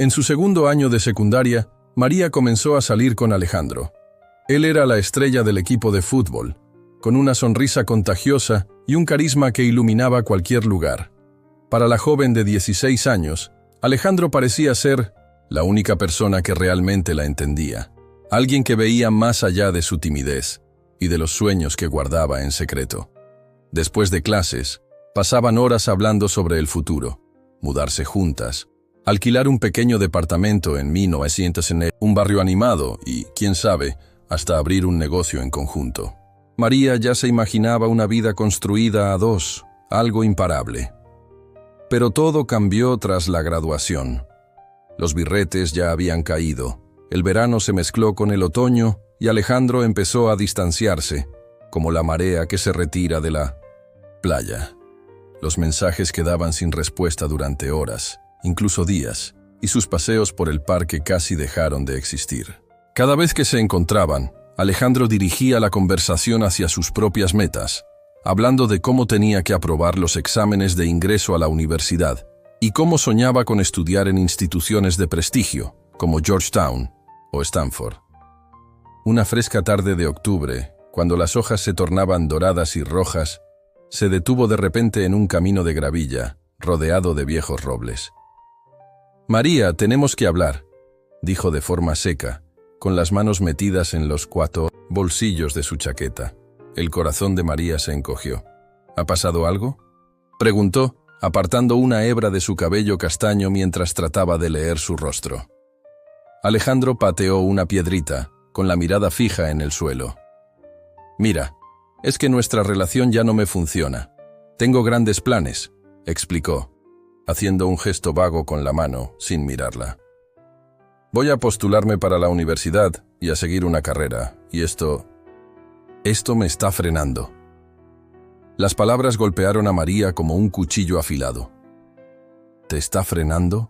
En su segundo año de secundaria, María comenzó a salir con Alejandro. Él era la estrella del equipo de fútbol, con una sonrisa contagiosa y un carisma que iluminaba cualquier lugar. Para la joven de 16 años, Alejandro parecía ser la única persona que realmente la entendía, alguien que veía más allá de su timidez y de los sueños que guardaba en secreto. Después de clases, pasaban horas hablando sobre el futuro, mudarse juntas, alquilar un pequeño departamento en 1900 en un barrio animado y, quién sabe, hasta abrir un negocio en conjunto. María ya se imaginaba una vida construida a dos, algo imparable. Pero todo cambió tras la graduación. Los birretes ya habían caído, el verano se mezcló con el otoño y Alejandro empezó a distanciarse, como la marea que se retira de la playa. Los mensajes quedaban sin respuesta durante horas, incluso días, y sus paseos por el parque casi dejaron de existir. Cada vez que se encontraban, Alejandro dirigía la conversación hacia sus propias metas, hablando de cómo tenía que aprobar los exámenes de ingreso a la universidad y cómo soñaba con estudiar en instituciones de prestigio, como Georgetown o Stanford. Una fresca tarde de octubre, cuando las hojas se tornaban doradas y rojas, se detuvo de repente en un camino de gravilla, rodeado de viejos robles. «María, tenemos que hablar», dijo de forma seca, con las manos metidas en los 4 bolsillos de su chaqueta. El corazón de María se encogió. «¿Ha pasado algo?», preguntó, apartando una hebra de su cabello castaño mientras trataba de leer su rostro. Alejandro pateó una piedrita, con la mirada fija en el suelo. «Mira, es que nuestra relación ya no me funciona. Tengo grandes planes», explicó, haciendo un gesto vago con la mano, sin mirarla. «Voy a postularme para la universidad y a seguir una carrera, y esto me está frenando». Las palabras golpearon a María como un cuchillo afilado. «¿Te está frenando?»,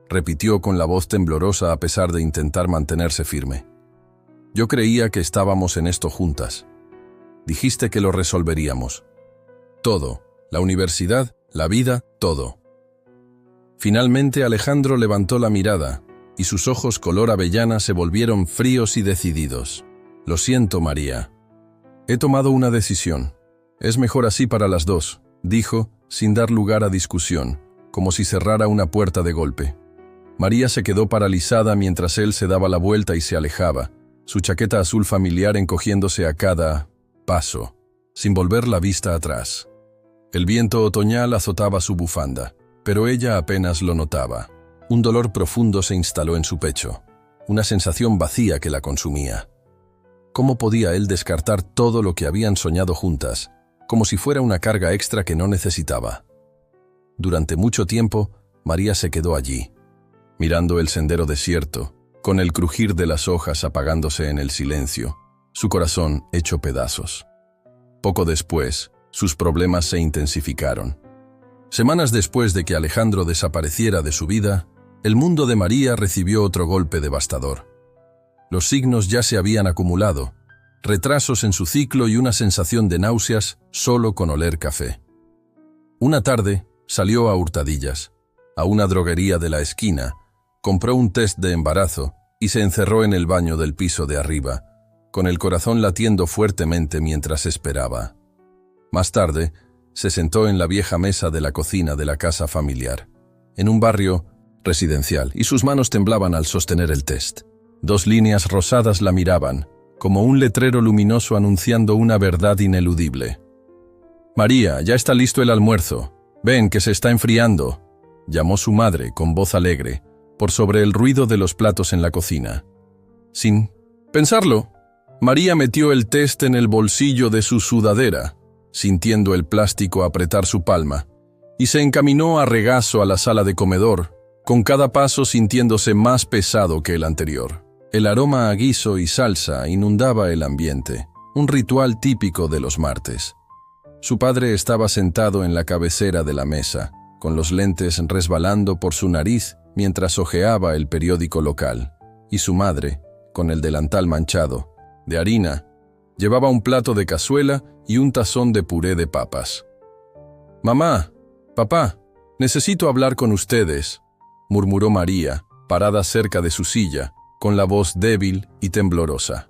repitió con la voz temblorosa a pesar de intentar mantenerse firme. «Yo creía que estábamos en esto juntas. Dijiste que lo resolveríamos. Todo, la universidad, la vida, todo». Finalmente Alejandro levantó la mirada, y sus ojos color avellana se volvieron fríos y decididos. «Lo siento, María. He tomado una decisión. Es mejor así para las dos», dijo, sin dar lugar a discusión, como si cerrara una puerta de golpe. María se quedó paralizada mientras él se daba la vuelta y se alejaba, su chaqueta azul familiar encogiéndose a cada paso, sin volver la vista atrás. El viento otoñal azotaba su bufanda, pero ella apenas lo notaba. Un dolor profundo se instaló en su pecho, una sensación vacía que la consumía. ¿Cómo podía él descartar todo lo que habían soñado juntas, como si fuera una carga extra que no necesitaba? Durante mucho tiempo, María se quedó allí, mirando el sendero desierto, con el crujir de las hojas apagándose en el silencio, su corazón hecho pedazos. Poco después, sus problemas se intensificaron. Semanas después de que Alejandro desapareciera de su vida, el mundo de María recibió otro golpe devastador. Los signos ya se habían acumulado, retrasos en su ciclo y una sensación de náuseas solo con oler café. Una tarde, salió a hurtadillas, a una droguería de la esquina, compró un test de embarazo y se encerró en el baño del piso de arriba, con el corazón latiendo fuertemente mientras esperaba. Más tarde, se sentó en la vieja mesa de la cocina de la casa familiar, en un barrio residencial, y sus manos temblaban al sostener el test. 2 líneas rosadas la miraban, como un letrero luminoso anunciando una verdad ineludible. «María, ya está listo el almuerzo. Ven, que se está enfriando», llamó su madre con voz alegre, por sobre el ruido de los platos en la cocina. Sin pensarlo, María metió el test en el bolsillo de su sudadera, sintiendo el plástico apretar su palma, y se encaminó a regazo a la sala de comedor, con cada paso sintiéndose más pesado que el anterior. El aroma a guiso y salsa inundaba el ambiente, un ritual típico de los martes. Su padre estaba sentado en la cabecera de la mesa, con los lentes resbalando por su nariz mientras hojeaba el periódico local, y su madre, con el delantal manchado, de harina, llevaba un plato de cazuela y un tazón de puré de papas. «Mamá, papá, necesito hablar con ustedes», murmuró María, parada cerca de su silla, con la voz débil y temblorosa.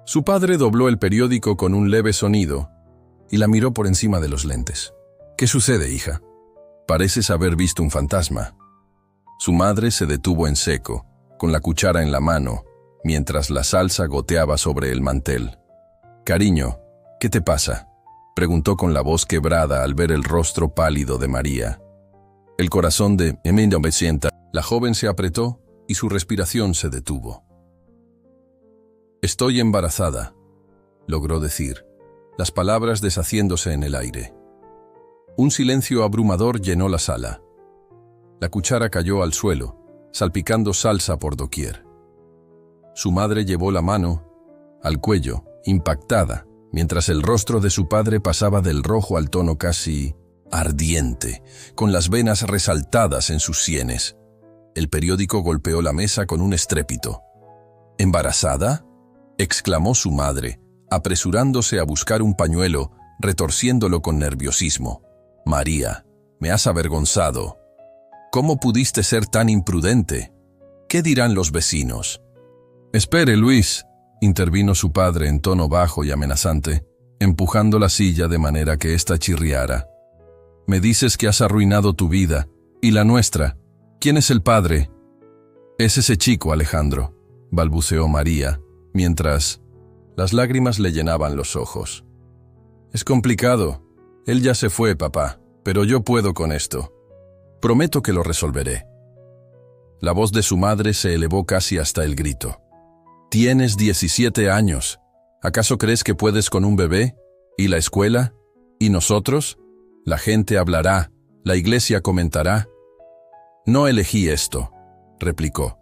Su padre dobló el periódico con un leve sonido y la miró por encima de los lentes. «¿Qué sucede, hija? Pareces haber visto un fantasma». Su madre se detuvo en seco, con la cuchara en la mano, mientras la salsa goteaba sobre el mantel. «Cariño, ¿qué te pasa?», preguntó con la voz quebrada al ver el rostro pálido de María. El corazón de Emilia Vicenta. La joven se apretó y su respiración se detuvo. «Estoy embarazada», logró decir, las palabras deshaciéndose en el aire. Un silencio abrumador llenó la sala. La cuchara cayó al suelo, salpicando salsa por doquier. Su madre llevó la mano al cuello, impactada, mientras el rostro de su padre pasaba del rojo al tono casi ardiente, con las venas resaltadas en sus sienes. El periódico golpeó la mesa con un estrépito. «¿Embarazada?», exclamó su madre, apresurándose a buscar un pañuelo, retorciéndolo con nerviosismo. «María, me has avergonzado. ¿Cómo pudiste ser tan imprudente? ¿Qué dirán los vecinos?». «Espere, Luis», intervino su padre en tono bajo y amenazante, empujando la silla de manera que ésta chirriara. «Me dices que has arruinado tu vida, y la nuestra. ¿Quién es el padre?». «Es ese chico, Alejandro», balbuceó María, mientras las lágrimas le llenaban los ojos. «Es complicado. Él ya se fue, papá, pero yo puedo con esto. Prometo que lo resolveré». La voz de su madre se elevó casi hasta el grito. «Tienes 17 años. ¿Acaso crees que puedes con un bebé? ¿Y la escuela? ¿Y nosotros? La gente hablará, la iglesia comentará». «No elegí esto», replicó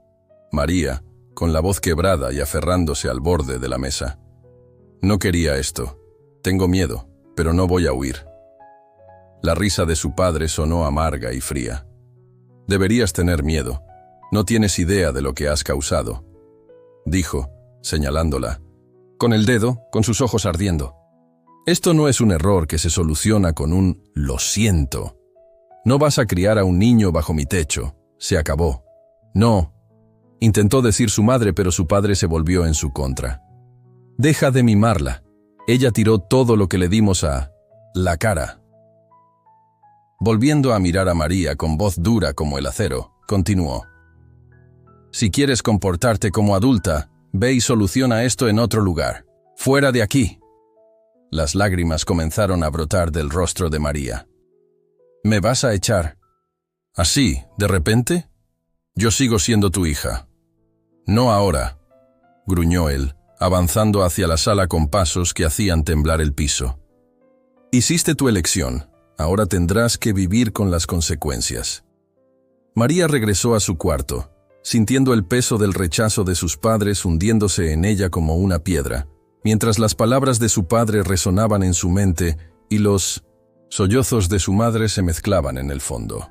María, con la voz quebrada y aferrándose al borde de la mesa. «No quería esto. Tengo miedo, pero no voy a huir». La risa de su padre sonó amarga y fría. «Deberías tener miedo. No tienes idea de lo que has causado», dijo, señalándola, con el dedo, con sus ojos ardiendo. «Esto no es un error que se soluciona con un «lo siento». No vas a criar a un niño bajo mi techo. Se acabó». «No», intentó decir su madre, pero su padre se volvió en su contra. «Deja de mimarla. Ella tiró todo lo que le dimos a la cara». Volviendo a mirar a María con voz dura como el acero, continuó. «Si quieres comportarte como adulta, ve y soluciona esto en otro lugar. ¡Fuera de aquí!». Las lágrimas comenzaron a brotar del rostro de María. «¿Me vas a echar? ¿Así, de repente? Yo sigo siendo tu hija». «No ahora», gruñó él, avanzando hacia la sala con pasos que hacían temblar el piso. «Hiciste tu elección. Ahora tendrás que vivir con las consecuencias». María regresó a su cuarto, sintiendo el peso del rechazo de sus padres hundiéndose en ella como una piedra, mientras las palabras de su padre resonaban en su mente y los sollozos de su madre se mezclaban en el fondo.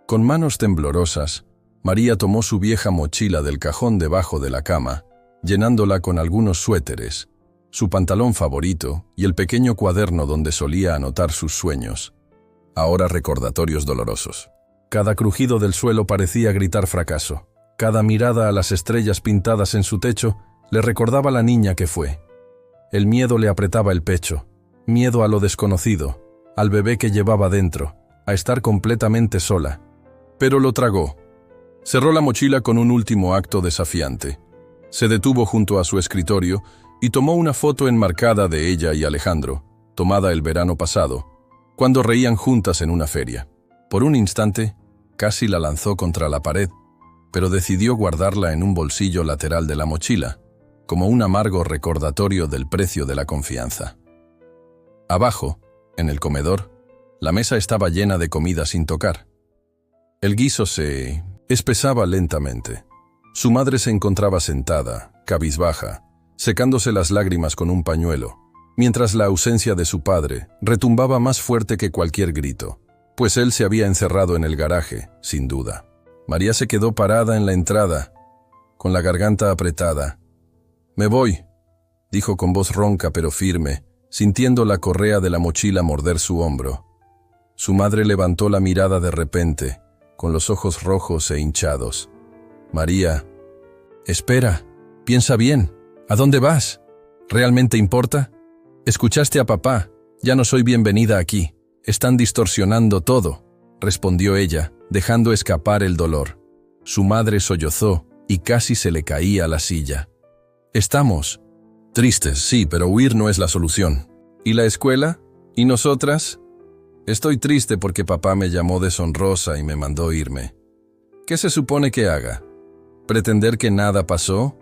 Con manos temblorosas, María tomó su vieja mochila del cajón debajo de la cama, llenándola con algunos suéteres, su pantalón favorito y el pequeño cuaderno donde solía anotar sus sueños, ahora recordatorios dolorosos. Cada crujido del suelo parecía gritar fracaso. Cada mirada a las estrellas pintadas en su techo le recordaba la niña que fue. El miedo le apretaba el pecho, miedo a lo desconocido, al bebé que llevaba dentro, a estar completamente sola. Pero lo tragó. Cerró la mochila con un último acto desafiante. Se detuvo junto a su escritorio y tomó una foto enmarcada de ella y Alejandro, tomada el verano pasado, cuando reían juntas en una feria. Por un instante, casi la lanzó contra la pared, pero decidió guardarla en un bolsillo lateral de la mochila, como un amargo recordatorio del precio de la confianza. Abajo, en el comedor, la mesa estaba llena de comida sin tocar. El guiso se espesaba lentamente. Su madre se encontraba sentada, cabizbaja, secándose las lágrimas con un pañuelo, mientras la ausencia de su padre retumbaba más fuerte que cualquier grito, pues él se había encerrado en el garaje, sin duda. María se quedó parada en la entrada, con la garganta apretada. «Me voy», dijo con voz ronca pero firme, sintiendo la correa de la mochila morder su hombro. Su madre levantó la mirada de repente, con los ojos rojos e hinchados. María, espera, piensa bien. ¿A dónde vas? ¿Realmente importa? Escuchaste a papá. Ya no soy bienvenida aquí. Están distorsionando todo, respondió ella, dejando escapar el dolor. Su madre sollozó y casi se le caía la silla. Estamos tristes, sí, pero huir no es la solución. ¿Y la escuela? ¿Y nosotras? Estoy triste porque papá me llamó deshonrosa y me mandó irme. ¿Qué se supone que haga? ¿Pretender que nada pasó?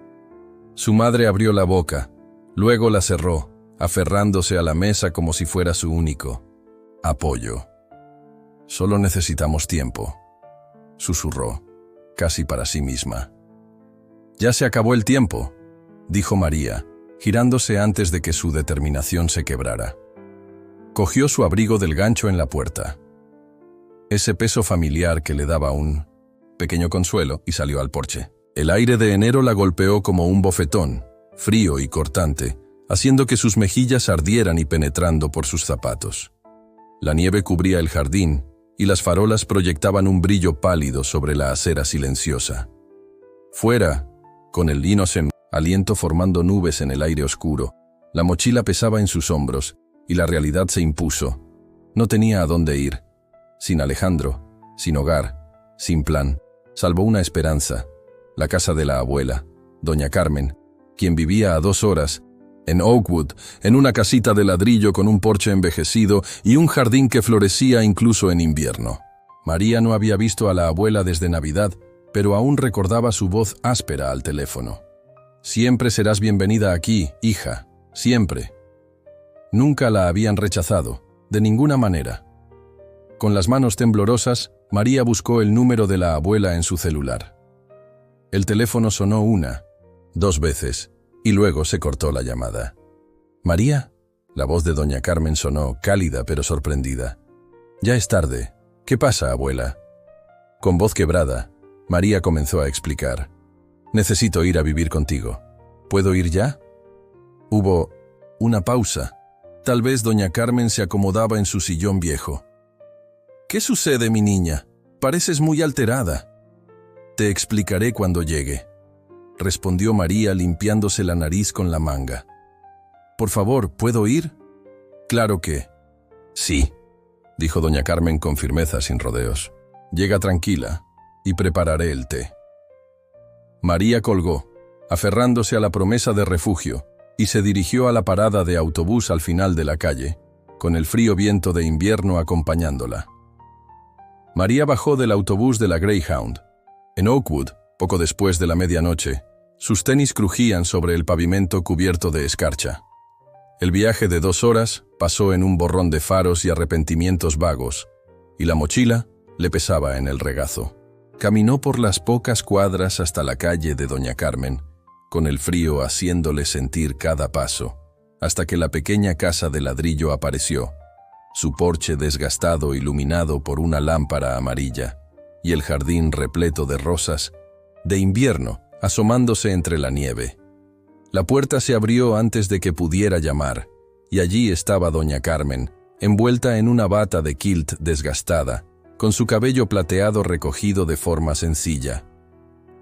Su madre abrió la boca, luego la cerró, aferrándose a la mesa como si fuera su único apoyo. Solo necesitamos tiempo, susurró, casi para sí misma. Ya se acabó el tiempo, dijo María, girándose antes de que su determinación se quebrara. Cogió su abrigo del gancho en la puerta, ese peso familiar que le daba un pequeño consuelo, y salió al porche. El aire de enero la golpeó como un bofetón, frío y cortante, haciendo que sus mejillas ardieran y penetrando por sus zapatos. La nieve cubría el jardín y las farolas proyectaban un brillo pálido sobre la acera silenciosa. Fuera, con el inocente aliento formando nubes en el aire oscuro, la mochila pesaba en sus hombros y la realidad se impuso. No tenía a dónde ir. Sin Alejandro, sin hogar, sin plan, salvo una esperanza, la casa de la abuela, doña Carmen, quien vivía a 2 horas, en Oakwood, en una casita de ladrillo con un porche envejecido y un jardín que florecía incluso en invierno. María no había visto a la abuela desde Navidad, pero aún recordaba su voz áspera al teléfono. Siempre serás bienvenida aquí, hija, siempre. Nunca la habían rechazado, de ninguna manera. Con las manos temblorosas, María buscó el número de la abuela en su celular. El teléfono sonó 1, 2 veces, y luego se cortó la llamada. «¿María?» La voz de doña Carmen sonó cálida pero sorprendida. «Ya es tarde. ¿Qué pasa, abuela?» Con voz quebrada, María comenzó a explicar. «Necesito ir a vivir contigo. ¿Puedo ir ya?» Hubo una pausa. Tal vez doña Carmen se acomodaba en su sillón viejo. «¿Qué sucede, mi niña? Pareces muy alterada». «Te explicaré cuando llegue», respondió María limpiándose la nariz con la manga. «Por favor, ¿puedo ir?» «Claro que...» «Sí», dijo doña Carmen con firmeza sin rodeos. «Llega tranquila y prepararé el té». María colgó, aferrándose a la promesa de refugio, y se dirigió a la parada de autobús al final de la calle, con el frío viento de invierno acompañándola. María bajó del autobús de la Greyhound. En Oakwood, poco después de la medianoche, sus tenis crujían sobre el pavimento cubierto de escarcha. El viaje de 2 horas pasó en un borrón de faros y arrepentimientos vagos, y la mochila le pesaba en el regazo. Caminó por las pocas cuadras hasta la calle de doña Carmen, con el frío haciéndole sentir cada paso, hasta que la pequeña casa de ladrillo apareció, su porche desgastado iluminado por una lámpara amarilla, y el jardín repleto de rosas, de invierno, asomándose entre la nieve. La puerta se abrió antes de que pudiera llamar, y allí estaba doña Carmen, envuelta en una bata de kilt desgastada, con su cabello plateado recogido de forma sencilla.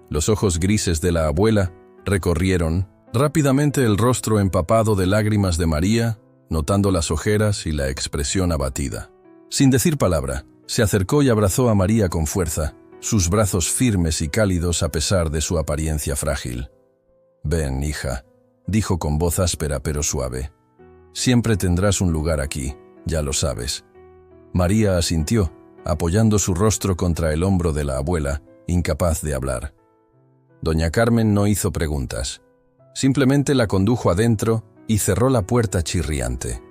Los ojos grises de la abuela recorrieron rápidamente el rostro empapado de lágrimas de María, notando las ojeras y la expresión abatida. Sin decir palabra, se acercó y abrazó a María con fuerza, sus brazos firmes y cálidos a pesar de su apariencia frágil. «Ven, hija», dijo con voz áspera pero suave. «Siempre tendrás un lugar aquí, ya lo sabes». María asintió, apoyando su rostro contra el hombro de la abuela, incapaz de hablar. Doña Carmen no hizo preguntas. Simplemente la condujo adentro y cerró la puerta chirriante.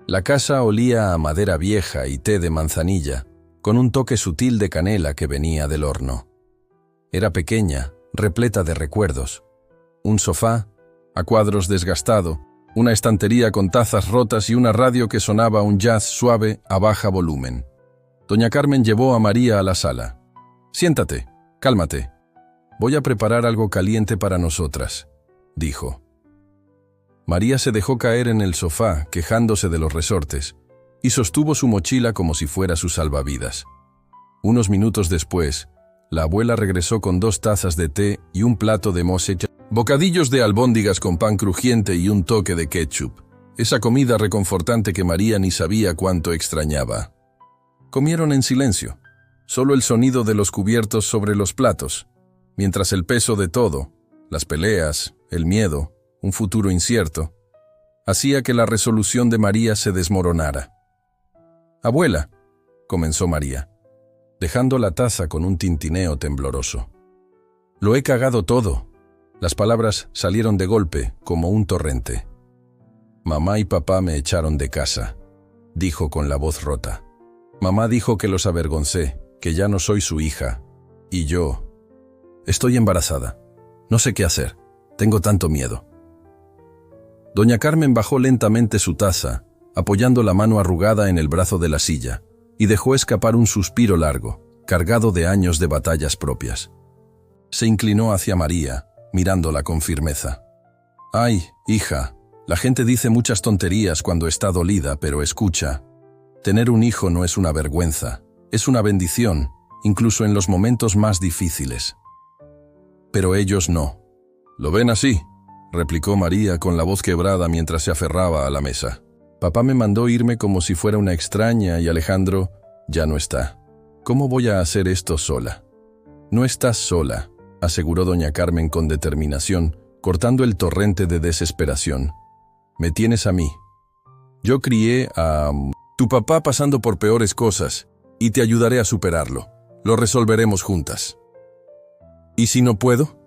La casa olía a madera vieja y té de manzanilla, con un toque sutil de canela que venía del horno. Era pequeña, repleta de recuerdos. Un sofá, a cuadros desgastado, una estantería con tazas rotas y una radio que sonaba un jazz suave a baja volumen. Doña Carmen llevó a María a la sala. «Siéntate, cálmate. Voy a preparar algo caliente para nosotras», dijo. María se dejó caer en el sofá, quejándose de los resortes, y sostuvo su mochila como si fuera su salvavidas. Unos minutos después, la abuela regresó con 2 tazas de té y un plato de mousse, bocadillos de albóndigas con pan crujiente y un toque de ketchup. Esa comida reconfortante que María ni sabía cuánto extrañaba. Comieron en silencio, solo el sonido de los cubiertos sobre los platos, mientras el peso de todo, las peleas, el miedo, un futuro incierto, hacía que la resolución de María se desmoronara. «Abuela», comenzó María, dejando la taza con un tintineo tembloroso. «Lo he cagado todo». Las palabras salieron de golpe, como un torrente. «Mamá y papá me echaron de casa», dijo con la voz rota. «Mamá dijo que los avergoncé, que ya no soy su hija. Y yo... estoy embarazada. No sé qué hacer. Tengo tanto miedo». Doña Carmen bajó lentamente su taza, apoyando la mano arrugada en el brazo de la silla, y dejó escapar un suspiro largo, cargado de años de batallas propias. Se inclinó hacia María, mirándola con firmeza. «Ay, hija, la gente dice muchas tonterías cuando está dolida, pero escucha. Tener un hijo no es una vergüenza, es una bendición, incluso en los momentos más difíciles». «Pero ellos no». «¿Lo ven así?», replicó María con la voz quebrada mientras se aferraba a la mesa. «Papá me mandó irme como si fuera una extraña y Alejandro ya no está. ¿Cómo voy a hacer esto sola?» «No estás sola», aseguró doña Carmen con determinación, cortando el torrente de desesperación. «Me tienes a mí. Yo crié a tu papá pasando por peores cosas y te ayudaré a superarlo. Lo resolveremos juntas». «¿Y si no puedo?»,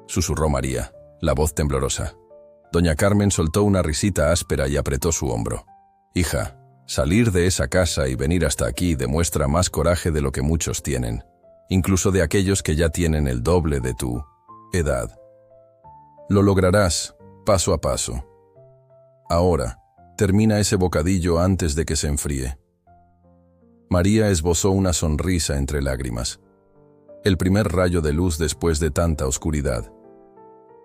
susurró María, la voz temblorosa. Doña Carmen soltó una risita áspera y apretó su hombro. «Hija, salir de esa casa y venir hasta aquí demuestra más coraje de lo que muchos tienen, incluso de aquellos que ya tienen el doble de tu edad. Lo lograrás, paso a paso. Ahora, termina ese bocadillo antes de que se enfríe». María esbozó una sonrisa entre lágrimas. El primer rayo de luz después de tanta oscuridad.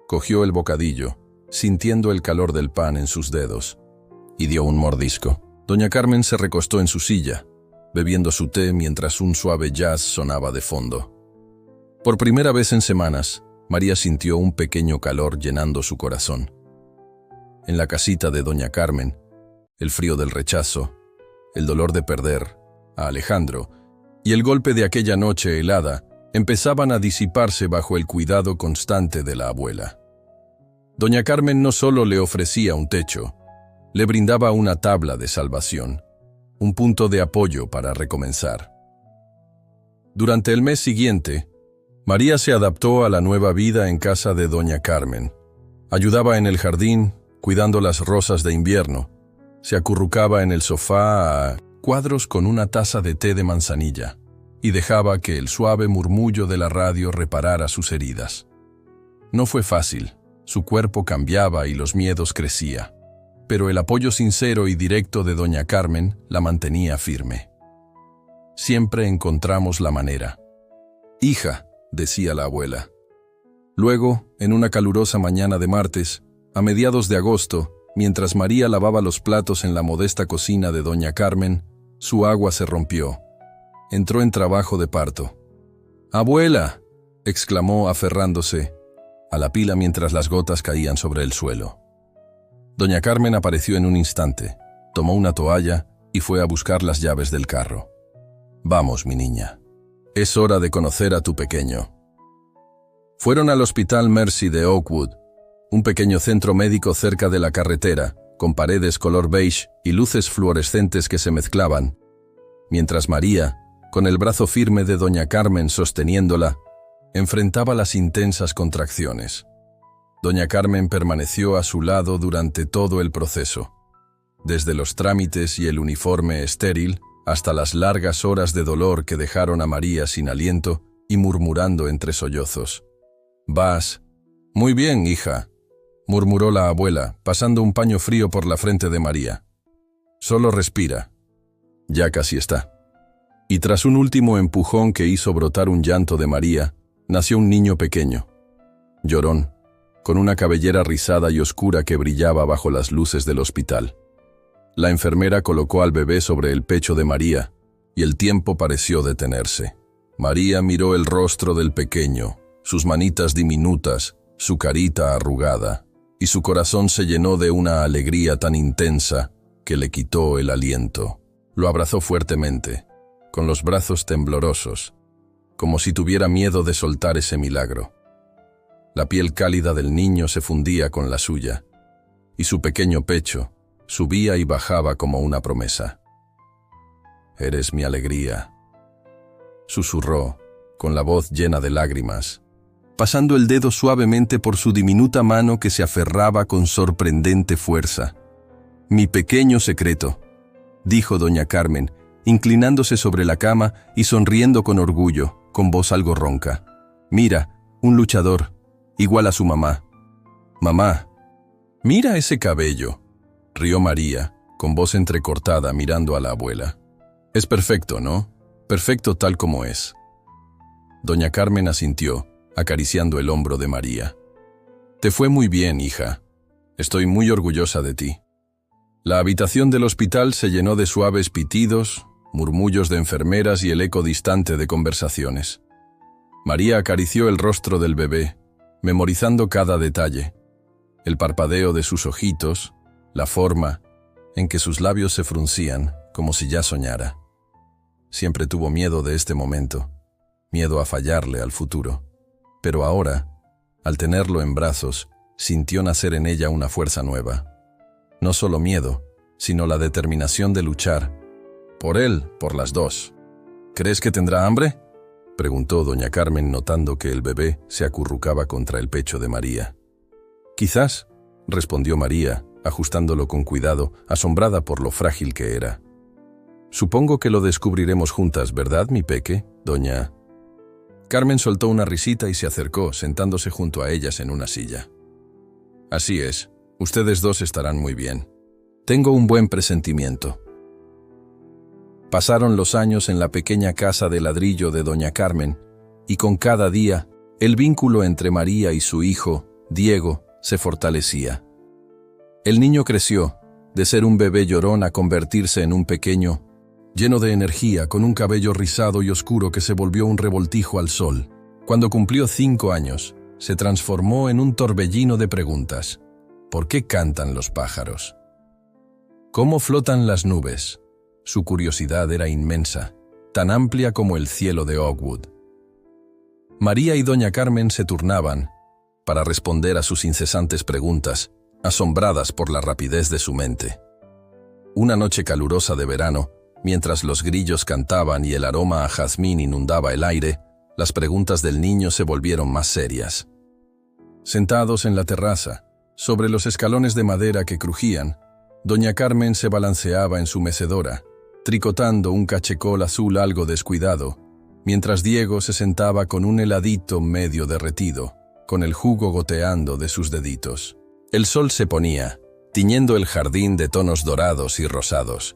Cogió el bocadillo, sintiendo el calor del pan en sus dedos, y dio un mordisco. Doña Carmen se recostó en su silla, bebiendo su té mientras un suave jazz sonaba de fondo. Por primera vez en semanas, María sintió un pequeño calor llenando su corazón. En la casita de doña Carmen, el frío del rechazo, el dolor de perder a Alejandro y el golpe de aquella noche helada empezaban a disiparse bajo el cuidado constante de la abuela. Doña Carmen no solo le ofrecía un techo, le brindaba una tabla de salvación, un punto de apoyo para recomenzar. Durante el mes siguiente, María se adaptó a la nueva vida en casa de doña Carmen. Ayudaba en el jardín, cuidando las rosas de invierno. Se acurrucaba en el sofá a cuadros con una taza de té de manzanilla y dejaba que el suave murmullo de la radio reparara sus heridas. No fue fácil. Su cuerpo cambiaba y los miedos crecía, pero el apoyo sincero y directo de doña Carmen la mantenía firme. «Siempre encontramos la manera». «Hija», decía la abuela. Luego, en una calurosa mañana de martes, a mediados de agosto, mientras María lavaba los platos en la modesta cocina de doña Carmen, su agua se rompió. Entró en trabajo de parto. «¡Abuela!», exclamó aferrándose a la pila mientras las gotas caían sobre el suelo. Doña Carmen apareció en un instante, tomó una toalla y fue a buscar las llaves del carro. «Vamos, mi niña. Es hora de conocer a tu pequeño». Fueron al Hospital Mercy de Oakwood, un pequeño centro médico cerca de la carretera, con paredes color beige y luces fluorescentes que se mezclaban, mientras María, con el brazo firme de doña Carmen sosteniéndola, enfrentaba las intensas contracciones. Doña Carmen permaneció a su lado durante todo el proceso, desde los trámites y el uniforme estéril hasta las largas horas de dolor que dejaron a María sin aliento y murmurando entre sollozos. «Vas». «Muy bien, hija», murmuró la abuela, pasando un paño frío por la frente de María. «Solo respira. Ya casi está». Y tras un último empujón que hizo brotar un llanto de María, nació un niño pequeño, llorón, con una cabellera rizada y oscura que brillaba bajo las luces del hospital. La enfermera colocó al bebé sobre el pecho de María, y el tiempo pareció detenerse. María miró el rostro del pequeño, sus manitas diminutas, su carita arrugada, y su corazón se llenó de una alegría tan intensa que le quitó el aliento. Lo abrazó fuertemente, con los brazos temblorosos, como si tuviera miedo de soltar ese milagro. La piel cálida del niño se fundía con la suya, y su pequeño pecho subía y bajaba como una promesa. «Eres mi alegría», susurró, con la voz llena de lágrimas, pasando el dedo suavemente por su diminuta mano que se aferraba con sorprendente fuerza. «Mi pequeño secreto», dijo doña Carmen, inclinándose sobre la cama y sonriendo con orgullo, con voz algo ronca. «Mira, un luchador, igual a su mamá». «Mamá, mira ese cabello», rió María, con voz entrecortada mirando a la abuela. «Es perfecto, ¿no? Perfecto tal como es». Doña Carmen asintió, acariciando el hombro de María. «Te fue muy bien, hija. Estoy muy orgullosa de ti». La habitación del hospital se llenó de suaves pitidos, murmullos de enfermeras y el eco distante de conversaciones. María acarició el rostro del bebé, memorizando cada detalle, el parpadeo de sus ojitos, la forma en que sus labios se fruncían, como si ya soñara. Siempre tuvo miedo de este momento, miedo a fallarle al futuro. Pero ahora, al tenerlo en brazos, sintió nacer en ella una fuerza nueva. No solo miedo, sino la determinación de luchar. Por él, por las dos. «¿Crees que tendrá hambre?», preguntó doña Carmen, notando que el bebé se acurrucaba contra el pecho de María. «Quizás», respondió María, ajustándolo con cuidado, asombrada por lo frágil que era. «Supongo que lo descubriremos juntas, ¿verdad, mi peque, doña...?» Carmen soltó una risita y se acercó, sentándose junto a ellas en una silla. «Así es, ustedes dos estarán muy bien. Tengo un buen presentimiento». Pasaron los años en la pequeña casa de ladrillo de doña Carmen, y con cada día, el vínculo entre María y su hijo, Diego, se fortalecía. El niño creció, de ser un bebé llorón a convertirse en un pequeño, lleno de energía, con un cabello rizado y oscuro que se volvió un revoltijo al sol. Cuando cumplió 5 años, se transformó en un torbellino de preguntas. ¿Por qué cantan los pájaros? ¿Cómo flotan las nubes? Su curiosidad era inmensa, tan amplia como el cielo de Oakwood. María y doña Carmen se turnaban para responder a sus incesantes preguntas, asombradas por la rapidez de su mente. Una noche calurosa de verano, mientras los grillos cantaban y el aroma a jazmín inundaba el aire, las preguntas del niño se volvieron más serias. Sentados en la terraza, sobre los escalones de madera que crujían, doña Carmen se balanceaba en su mecedora, tricotando un cachecol azul algo descuidado, mientras Diego se sentaba con un heladito medio derretido, con el jugo goteando de sus deditos. El sol se ponía, tiñendo el jardín de tonos dorados y rosados.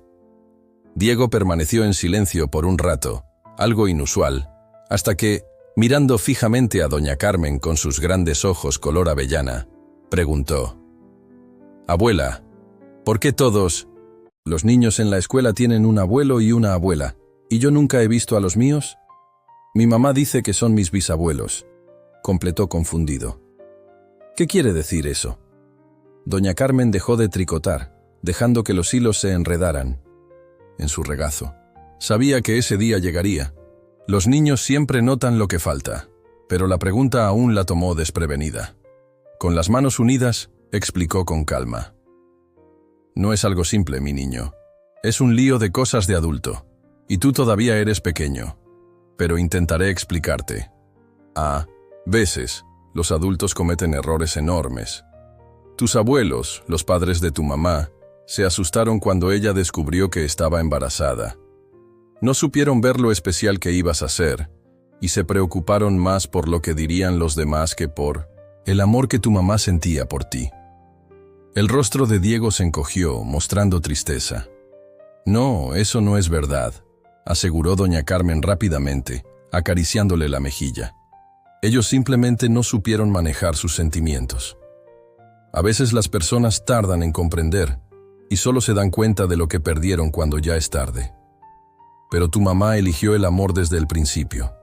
Diego permaneció en silencio por un rato, algo inusual, hasta que, mirando fijamente a doña Carmen con sus grandes ojos color avellana, preguntó: «Abuela, ¿por qué todos los niños en la escuela tienen un abuelo y una abuela, y yo nunca he visto a los míos? Mi mamá dice que son mis bisabuelos», completó confundido. «¿Qué quiere decir eso?». Doña Carmen dejó de tricotar, dejando que los hilos se enredaran en su regazo. Sabía que ese día llegaría. Los niños siempre notan lo que falta, pero la pregunta aún la tomó desprevenida. Con las manos unidas, explicó con calma: «No es algo simple, mi niño. Es un lío de cosas de adulto, y tú todavía eres pequeño. Pero intentaré explicarte. A veces, los adultos cometen errores enormes. Tus abuelos, los padres de tu mamá, se asustaron cuando ella descubrió que estaba embarazada. No supieron ver lo especial que ibas a ser, y se preocuparon más por lo que dirían los demás que por el amor que tu mamá sentía por ti». El rostro de Diego se encogió, mostrando tristeza. «No, eso no es verdad», aseguró doña Carmen rápidamente, acariciándole la mejilla. «Ellos simplemente no supieron manejar sus sentimientos. A veces las personas tardan en comprender, y solo se dan cuenta de lo que perdieron cuando ya es tarde». Pero tu mamá eligió el amor desde el principio.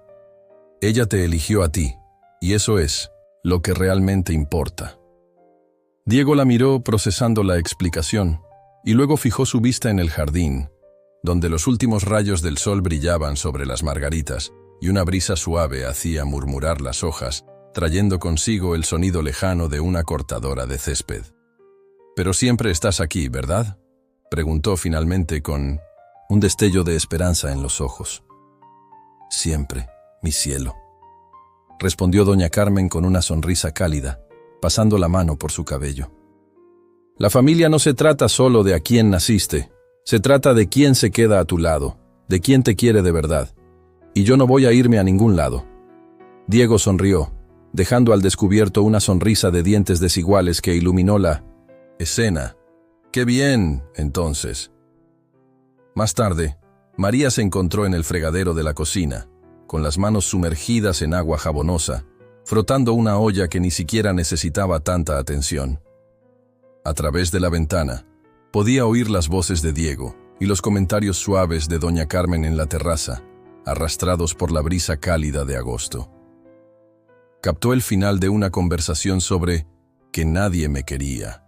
Ella te eligió a ti, y eso es lo que realmente importa. Diego la miró procesando la explicación, y luego fijó su vista en el jardín, donde los últimos rayos del sol brillaban sobre las margaritas y una brisa suave hacía murmurar las hojas, trayendo consigo el sonido lejano de una cortadora de césped. «Pero siempre estás aquí, ¿verdad?», preguntó finalmente con un destello de esperanza en los ojos. «Siempre, mi cielo», respondió doña Carmen con una sonrisa cálida, pasando la mano por su cabello. «La familia no se trata solo de a quién naciste, se trata de quién se queda a tu lado, de quién te quiere de verdad. Y yo no voy a irme a ningún lado». Diego sonrió, dejando al descubierto una sonrisa de dientes desiguales que iluminó la escena. «Qué bien, entonces». Más tarde, María se encontró en el fregadero de la cocina, con las manos sumergidas en agua jabonosa, frotando una olla que ni siquiera necesitaba tanta atención. A través de la ventana, podía oír las voces de Diego y los comentarios suaves de doña Carmen en la terraza, arrastrados por la brisa cálida de agosto. Captó el final de una conversación sobre que nadie me quería,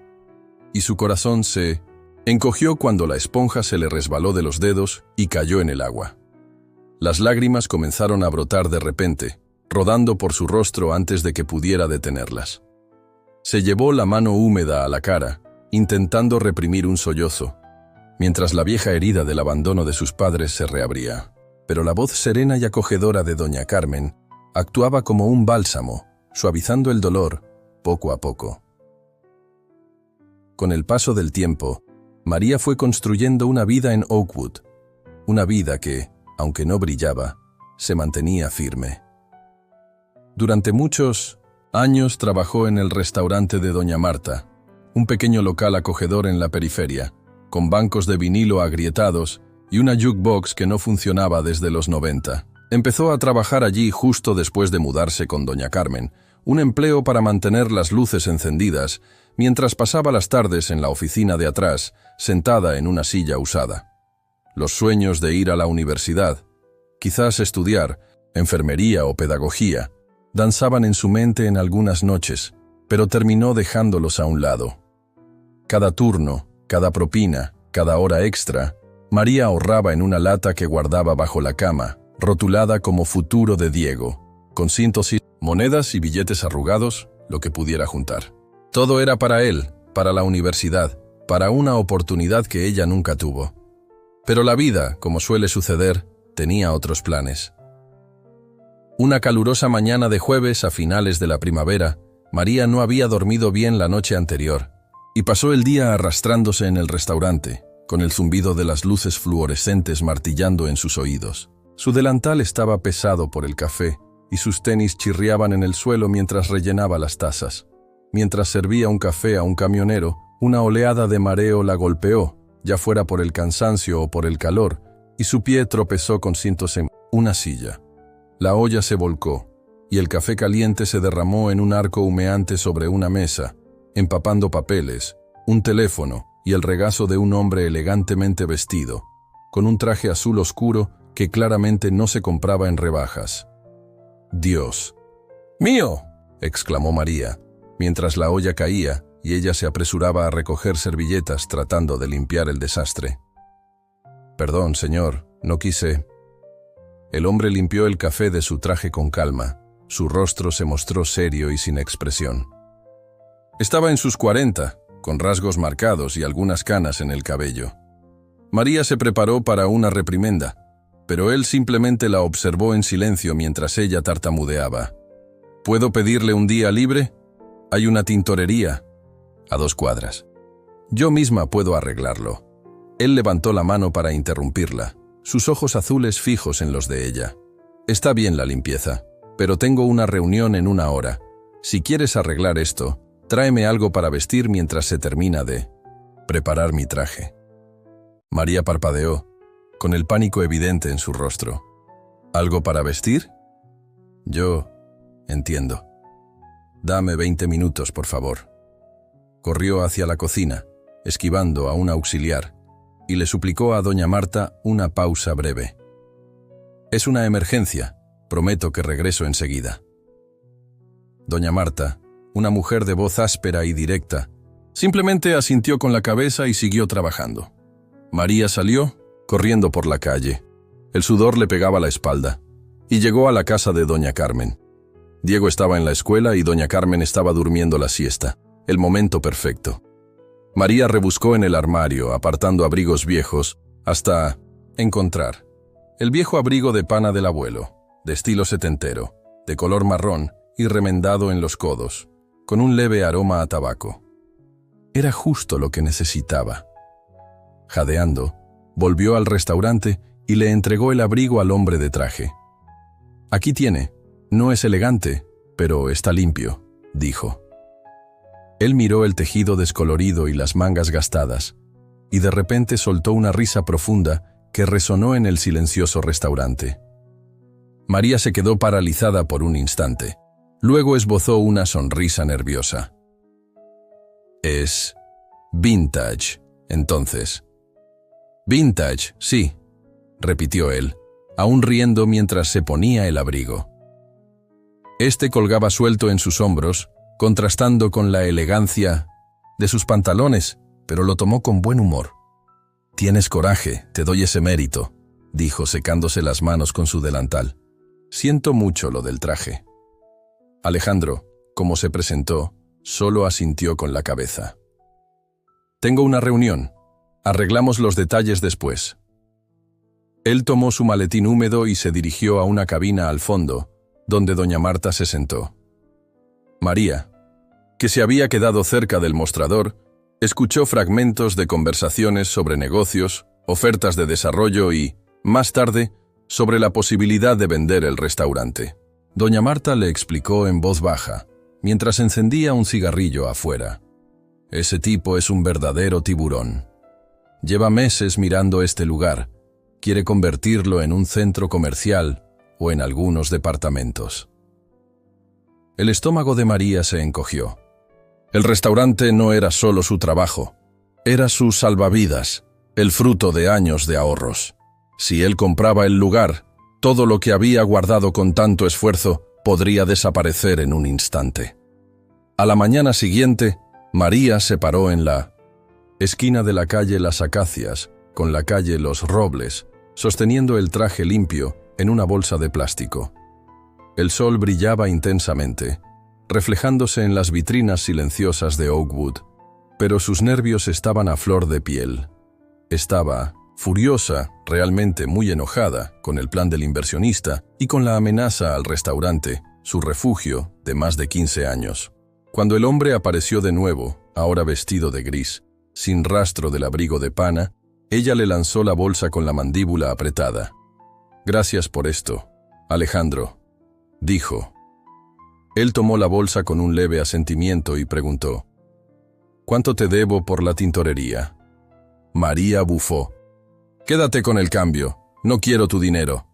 y su corazón se encogió cuando la esponja se le resbaló de los dedos y cayó en el agua. Las lágrimas comenzaron a brotar de repente, rodando por su rostro antes de que pudiera detenerlas. Se llevó la mano húmeda a la cara, intentando reprimir un sollozo, mientras la vieja herida del abandono de sus padres se reabría. Pero la voz serena y acogedora de doña Carmen actuaba como un bálsamo, suavizando el dolor poco a poco. Con el paso del tiempo, María fue construyendo una vida en Oakwood, una vida que, aunque no brillaba, se mantenía firme. Durante muchos años trabajó en el restaurante de doña Marta, un pequeño local acogedor en la periferia, con bancos de vinilo agrietados y una jukebox que no funcionaba desde los 90. Empezó a trabajar allí justo después de mudarse con doña Carmen, un empleo para mantener las luces encendidas, mientras pasaba las tardes en la oficina de atrás, sentada en una silla usada. Los sueños de ir a la universidad, quizás estudiar, enfermería o pedagogía, danzaban en su mente en algunas noches, pero terminó dejándolos a un lado. Cada turno, cada propina, cada hora extra, María ahorraba en una lata que guardaba bajo la cama, rotulada como futuro de Diego, con cintos y monedas y billetes arrugados, lo que pudiera juntar. Todo era para él, para la universidad, para una oportunidad que ella nunca tuvo. Pero la vida, como suele suceder, tenía otros planes. Una calurosa mañana de jueves a finales de la primavera, María no había dormido bien la noche anterior, y pasó el día arrastrándose en el restaurante, con el zumbido de las luces fluorescentes martillando en sus oídos. Su delantal estaba pesado por el café, y sus tenis chirriaban en el suelo mientras rellenaba las tazas. Mientras servía un café a un camionero, una oleada de mareo la golpeó, ya fuera por el cansancio o por el calor, y su pie tropezó con cintos en una silla. La olla se volcó, y el café caliente se derramó en un arco humeante sobre una mesa, empapando papeles, un teléfono y el regazo de un hombre elegantemente vestido, con un traje azul oscuro que claramente no se compraba en rebajas. «¡Dios! ¡Mío!», exclamó María, mientras la olla caía y ella se apresuraba a recoger servilletas tratando de limpiar el desastre. «Perdón, señor, no quise». El hombre limpió el café de su traje con calma. Su rostro se mostró serio y sin expresión. Estaba en sus 40, con rasgos marcados y algunas canas en el cabello. María se preparó para una reprimenda, pero él simplemente la observó en silencio mientras ella tartamudeaba. «¿Puedo pedirle un día libre? Hay una tintorería a 2 cuadras. Yo misma puedo arreglarlo». Él levantó la mano para interrumpirla, sus ojos azules fijos en los de ella. «Está bien la limpieza, pero tengo una reunión en 1 hora. Si quieres arreglar esto, tráeme algo para vestir mientras se termina de preparar mi traje». María parpadeó, con el pánico evidente en su rostro. «¿Algo para vestir? Yo entiendo. Dame 20 minutos, por favor». Corrió hacia la cocina, esquivando a un auxiliar, y le suplicó a doña Marta una pausa breve. Es una emergencia. Prometo que regreso enseguida. Doña Marta, una mujer de voz áspera y directa, simplemente asintió con la cabeza y siguió trabajando. María salió, corriendo por la calle. El sudor le pegaba la espalda, y llegó a la casa de doña Carmen. Diego estaba en la escuela y doña Carmen estaba durmiendo la siesta. El momento perfecto. María rebuscó en el armario, apartando abrigos viejos, hasta encontrar el viejo abrigo de pana del abuelo, de estilo setentero, de color marrón y remendado en los codos, con un leve aroma a tabaco. Era justo lo que necesitaba. Jadeando, volvió al restaurante y le entregó el abrigo al hombre de traje. «Aquí tiene. No es elegante, pero está limpio», dijo. Él miró el tejido descolorido y las mangas gastadas, y de repente soltó una risa profunda que resonó en el silencioso restaurante. María se quedó paralizada por un instante. Luego esbozó una sonrisa nerviosa. «Es vintage, entonces». «Vintage, sí», repitió él, aún riendo mientras se ponía el abrigo. Este colgaba suelto en sus hombros, contrastando con la elegancia de sus pantalones, pero lo tomó con buen humor. «Tienes coraje, te doy ese mérito», dijo secándose las manos con su delantal. «Siento mucho lo del traje». Alejandro, como se presentó, solo asintió con la cabeza. «Tengo una reunión. Arreglamos los detalles después». Él tomó su maletín húmedo y se dirigió a una cabina al fondo, donde doña Marta se sentó. María, que se había quedado cerca del mostrador, escuchó fragmentos de conversaciones sobre negocios, ofertas de desarrollo y, más tarde, sobre la posibilidad de vender el restaurante. Doña Marta le explicó en voz baja, mientras encendía un cigarrillo afuera. «Ese tipo es un verdadero tiburón. Lleva meses mirando este lugar. Quiere convertirlo en un centro comercial o en algunos departamentos». El estómago de María se encogió. El restaurante no era solo su trabajo, era su salvavidas, el fruto de años de ahorros. Si él compraba el lugar, todo lo que había guardado con tanto esfuerzo podría desaparecer en un instante. A la mañana siguiente, María se paró en la esquina de la calle Las Acacias, con la calle Los Robles, sosteniendo el traje limpio en una bolsa de plástico. El sol brillaba intensamente, reflejándose en las vitrinas silenciosas de Oakwood, pero sus nervios estaban a flor de piel. Estaba furiosa, realmente muy enojada, con el plan del inversionista y con la amenaza al restaurante, su refugio de más de 15 años. Cuando el hombre apareció de nuevo, ahora vestido de gris, sin rastro del abrigo de pana, ella le lanzó la bolsa con la mandíbula apretada. «Gracias por esto, Alejandro», dijo. Él tomó la bolsa con un leve asentimiento y preguntó: «¿Cuánto te debo por la tintorería?» María bufó. «Quédate con el cambio, no quiero tu dinero».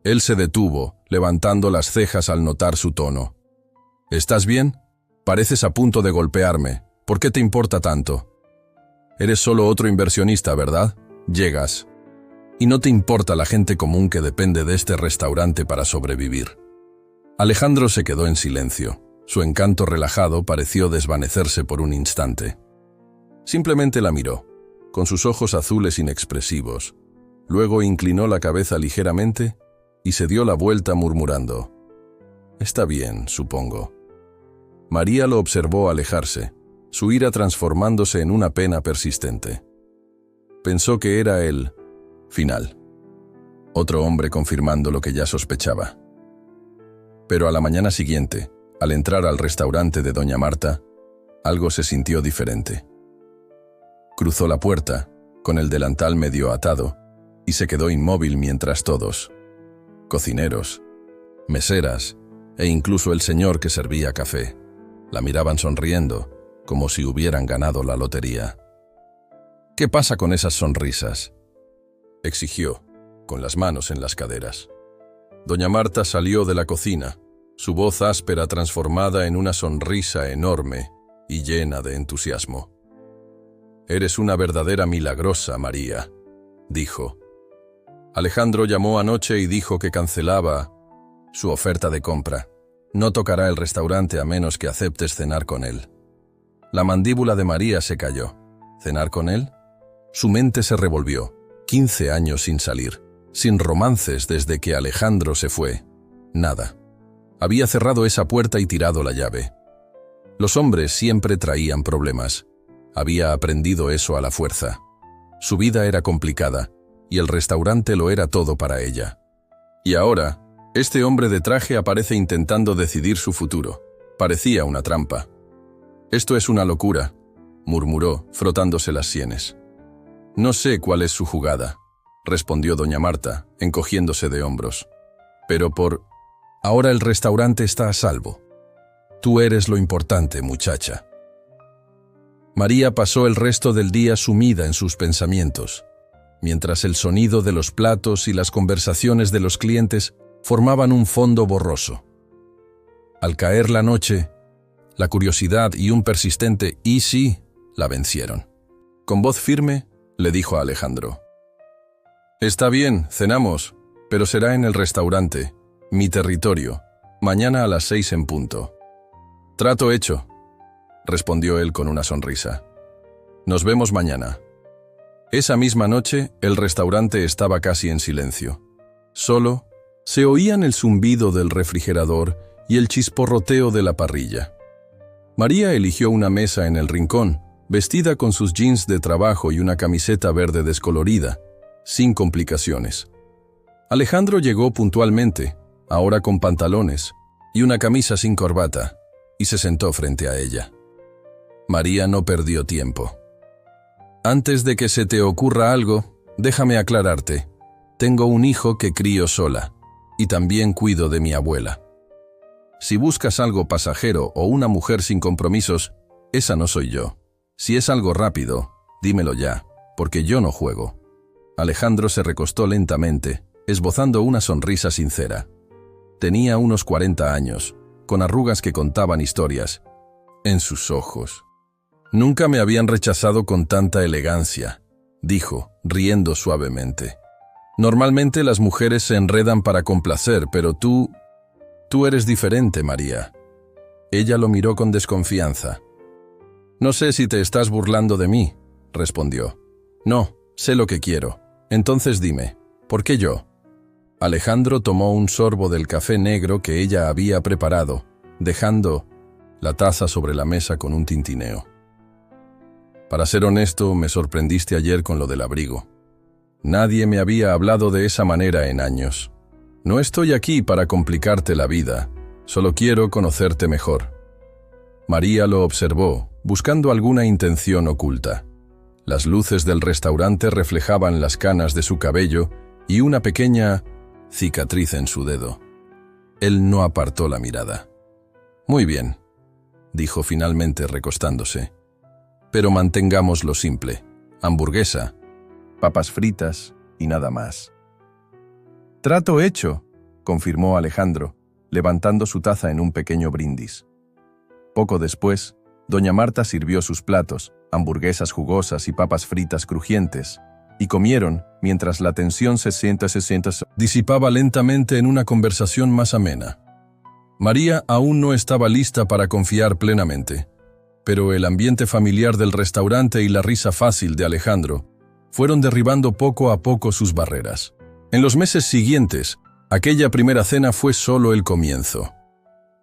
Él se detuvo, levantando las cejas al notar su tono. «¿Estás bien? Pareces a punto de golpearme. ¿Por qué te importa tanto? Eres solo otro inversionista, ¿verdad? Llegas. Y no te importa la gente común que depende de este restaurante para sobrevivir». Alejandro se quedó en silencio. Su encanto relajado pareció desvanecerse por un instante. Simplemente la miró, con sus ojos azules inexpresivos. Luego inclinó la cabeza ligeramente y se dio la vuelta murmurando: «Está bien, supongo». María lo observó alejarse, su ira transformándose en una pena persistente. Pensó que era el final. Otro hombre confirmando lo que ya sospechaba. Pero a la mañana siguiente, al entrar al restaurante de doña Marta, algo se sintió diferente. Cruzó la puerta, con el delantal medio atado, y se quedó inmóvil mientras todos, cocineros, meseras e incluso el señor que servía café, la miraban sonriendo, como si hubieran ganado la lotería. «¿Qué pasa con esas sonrisas?», exigió, con las manos en las caderas. Doña Marta salió de la cocina, su voz áspera transformada en una sonrisa enorme y llena de entusiasmo. «Eres una verdadera milagrosa, María», dijo. Alejandro llamó anoche y dijo que cancelaba su oferta de compra. No tocará el restaurante a menos que aceptes cenar con él. La mandíbula de María se cayó. ¿Cenar con él? Su mente se revolvió. 15 años sin salir, sin romances desde que Alejandro se fue. Nada. Había cerrado esa puerta y tirado la llave. Los hombres siempre traían problemas. Había aprendido eso a la fuerza. Su vida era complicada, y el restaurante lo era todo para ella. Y ahora, este hombre de traje aparece intentando decidir su futuro. Parecía una trampa. «Esto es una locura», murmuró, frotándose las sienes. «No sé cuál es su jugada», respondió doña Marta, encogiéndose de hombros. «Pero ahora el restaurante está a salvo. Tú eres lo importante, muchacha». María pasó el resto del día sumida en sus pensamientos, mientras el sonido de los platos y las conversaciones de los clientes formaban un fondo borroso. Al caer la noche, la curiosidad y un persistente «y sí» la vencieron. Con voz firme, le dijo a Alejandro: «Está bien, cenamos, pero será en el restaurante, mi territorio, mañana a las 6 en punto». «Trato hecho», respondió él con una sonrisa. «Nos vemos mañana». Esa misma noche, el restaurante estaba casi en silencio. Solo se oían el zumbido del refrigerador y el chisporroteo de la parrilla. María eligió una mesa en el rincón, vestida con sus jeans de trabajo y una camiseta verde descolorida, sin complicaciones. Alejandro llegó puntualmente, ahora con pantalones y una camisa sin corbata, y se sentó frente a ella. María no perdió tiempo. «Antes de que se te ocurra algo, déjame aclararte. Tengo un hijo que crío sola, y también cuido de mi abuela. Si buscas algo pasajero o una mujer sin compromisos, esa no soy yo. Si es algo rápido, dímelo ya, porque yo no juego». Alejandro se recostó lentamente, esbozando una sonrisa sincera. Tenía unos 40 años, con arrugas que contaban historias en sus ojos. «Nunca me habían rechazado con tanta elegancia», dijo, riendo suavemente. «Normalmente las mujeres se enredan para complacer, pero tú eres diferente, María». Ella lo miró con desconfianza. «No sé si te estás burlando de mí», respondió. «No, sé lo que quiero. Entonces dime, ¿por qué yo?». Alejandro tomó un sorbo del café negro que ella había preparado, dejando la taza sobre la mesa con un tintineo. «Para ser honesto, me sorprendiste ayer con lo del abrigo. Nadie me había hablado de esa manera en años. No estoy aquí para complicarte la vida, solo quiero conocerte mejor». María lo observó, buscando alguna intención oculta. Las luces del restaurante reflejaban las canas de su cabello y una pequeña cicatriz en su dedo. Él no apartó la mirada. «Muy bien», dijo finalmente recostándose. «Pero mantengámoslo simple. Hamburguesa, papas fritas y nada más». «Trato hecho», confirmó Alejandro, levantando su taza en un pequeño brindis. Poco después, doña Marta sirvió sus platos, hamburguesas jugosas y papas fritas crujientes, y comieron mientras la tensión se disipaba lentamente en una conversación más amena. María aún no estaba lista para confiar plenamente, pero el ambiente familiar del restaurante y la risa fácil de Alejandro fueron derribando poco a poco sus barreras. En los meses siguientes, aquella primera cena fue solo el comienzo.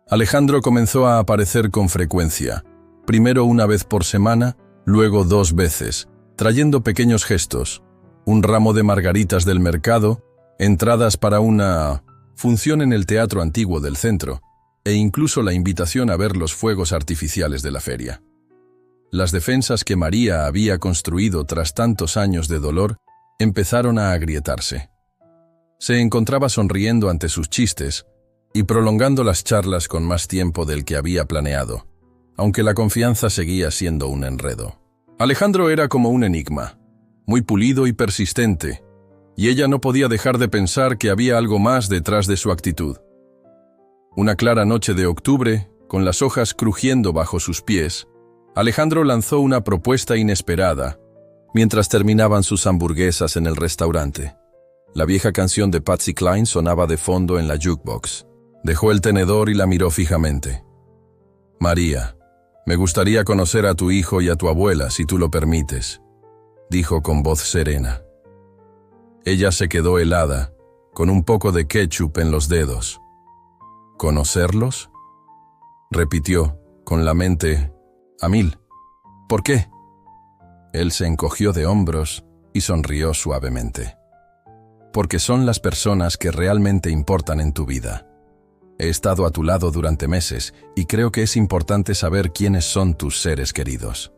Alejandro comenzó a aparecer con frecuencia, primero una vez por semana, luego 2 veces, trayendo pequeños gestos, un ramo de margaritas del mercado, entradas para una función en el teatro antiguo del centro, e incluso la invitación a ver los fuegos artificiales de la feria. Las defensas que María había construido tras tantos años de dolor empezaron a agrietarse. Se encontraba sonriendo ante sus chistes y prolongando las charlas con más tiempo del que había planeado, aunque la confianza seguía siendo un enredo. Alejandro era como un enigma, muy pulido y persistente, y ella no podía dejar de pensar que había algo más detrás de su actitud. Una clara noche de octubre, con las hojas crujiendo bajo sus pies, Alejandro lanzó una propuesta inesperada, mientras terminaban sus hamburguesas en el restaurante. La vieja canción de Patsy Cline sonaba de fondo en la jukebox. Dejó el tenedor y la miró fijamente. «María, me gustaría conocer a tu hijo y a tu abuela, si tú lo permites», dijo con voz serena. Ella se quedó helada, con un poco de ketchup en los dedos. «¿Conocerlos?», repitió, con la mente a mil. «¿Por qué?». Él se encogió de hombros y sonrió suavemente. «Porque son las personas que realmente importan en tu vida. He estado a tu lado durante meses y creo que es importante saber quiénes son tus seres queridos».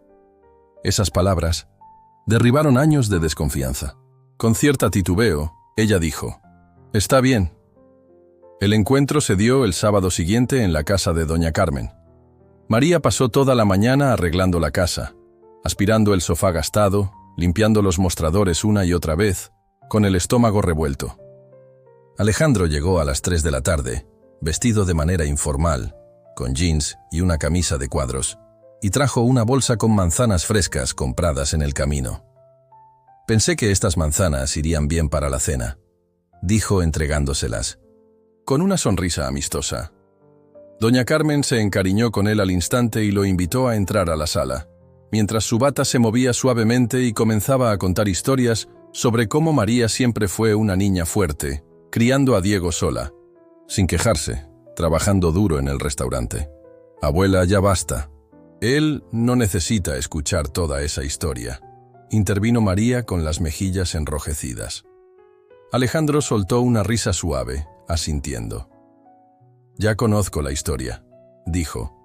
Esas palabras derribaron años de desconfianza. Con cierta titubeo, ella dijo: «Está bien». El encuentro se dio el sábado siguiente en la casa de doña Carmen. María pasó toda la mañana arreglando la casa, aspirando el sofá gastado, limpiando los mostradores una y otra vez, con el estómago revuelto. Alejandro llegó a las 3 de la tarde, vestido de manera informal, con jeans y una camisa de cuadros, y trajo una bolsa con manzanas frescas compradas en el camino. «Pensé que estas manzanas irían bien para la cena», dijo entregándoselas, con una sonrisa amistosa. Doña Carmen se encariñó con él al instante y lo invitó a entrar a la sala, mientras su bata se movía suavemente y comenzaba a contar historias sobre cómo María siempre fue una niña fuerte, criando a Diego sola, sin quejarse, trabajando duro en el restaurante. «Abuela, ya basta. Él no necesita escuchar toda esa historia», intervino María con las mejillas enrojecidas. Alejandro soltó una risa suave, asintiendo. «Ya conozco la historia», dijo.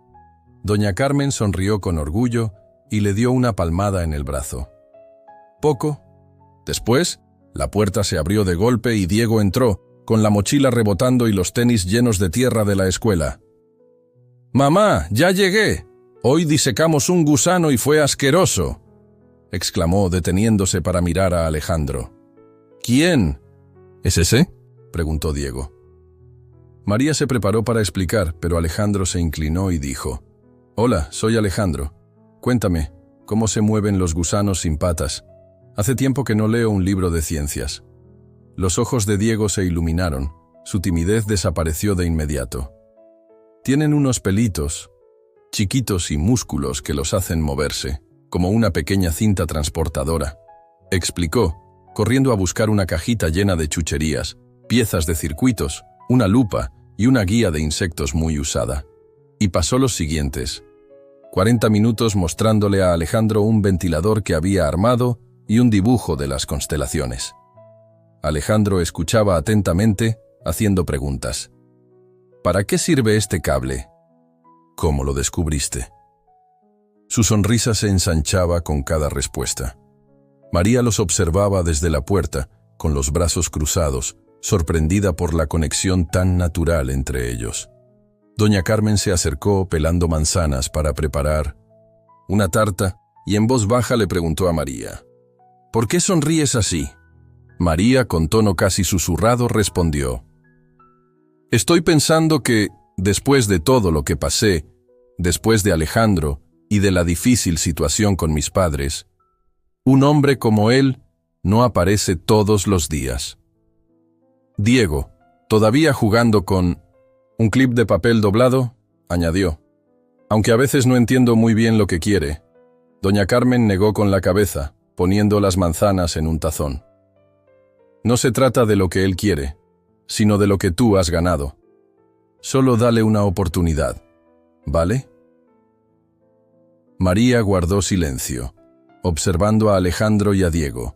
Doña Carmen sonrió con orgullo y le dio una palmada en el brazo. Poco después, la puerta se abrió de golpe y Diego entró, con la mochila rebotando y los tenis llenos de tierra de la escuela. «Mamá, ya llegué. Hoy disecamos un gusano y fue asqueroso», exclamó deteniéndose para mirar a Alejandro. «¿Quién? ¿Es ese?», preguntó Diego. María se preparó para explicar, pero Alejandro se inclinó y dijo: «Hola, soy Alejandro. Cuéntame, ¿cómo se mueven los gusanos sin patas? Hace tiempo que no leo un libro de ciencias». Los ojos de Diego se iluminaron, su timidez desapareció de inmediato. «Tienen unos pelitos, chiquitos y músculos que los hacen moverse, como una pequeña cinta transportadora», explicó, corriendo a buscar una cajita llena de chucherías, piezas de circuitos, una lupa y una guía de insectos muy usada. Y pasó los siguientes 40 minutos mostrándole a Alejandro un ventilador que había armado y un dibujo de las constelaciones. Alejandro escuchaba atentamente, haciendo preguntas. «¿Para qué sirve este cable? ¿Cómo lo descubriste?». Su sonrisa se ensanchaba con cada respuesta. María los observaba desde la puerta, con los brazos cruzados, sorprendida por la conexión tan natural entre ellos. Doña Carmen se acercó pelando manzanas para preparar una tarta y en voz baja le preguntó a María: «¿Por qué sonríes así?». María, con tono casi susurrado, respondió: «Estoy pensando que, después de todo lo que pasé, después de Alejandro y de la difícil situación con mis padres, un hombre como él no aparece todos los días». Diego, todavía jugando con un clip de papel doblado, añadió: «Aunque a veces no entiendo muy bien lo que quiere». Doña Carmen negó con la cabeza, poniendo las manzanas en un tazón. «No se trata de lo que él quiere, sino de lo que tú has ganado. Solo dale una oportunidad, ¿vale?». María guardó silencio, observando a Alejandro y a Diego,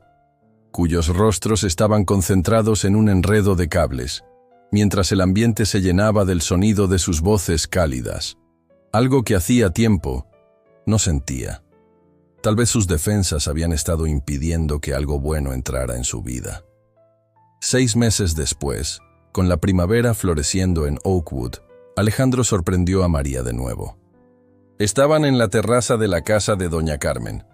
cuyos rostros estaban concentrados en un enredo de cables, mientras el ambiente se llenaba del sonido de sus voces cálidas, algo que hacía tiempo no sentía. Tal vez sus defensas habían estado impidiendo que algo bueno entrara en su vida. 6 meses después, con la primavera floreciendo en Oakwood, Alejandro sorprendió a María de nuevo. Estaban en la terraza de la casa de doña Carmen,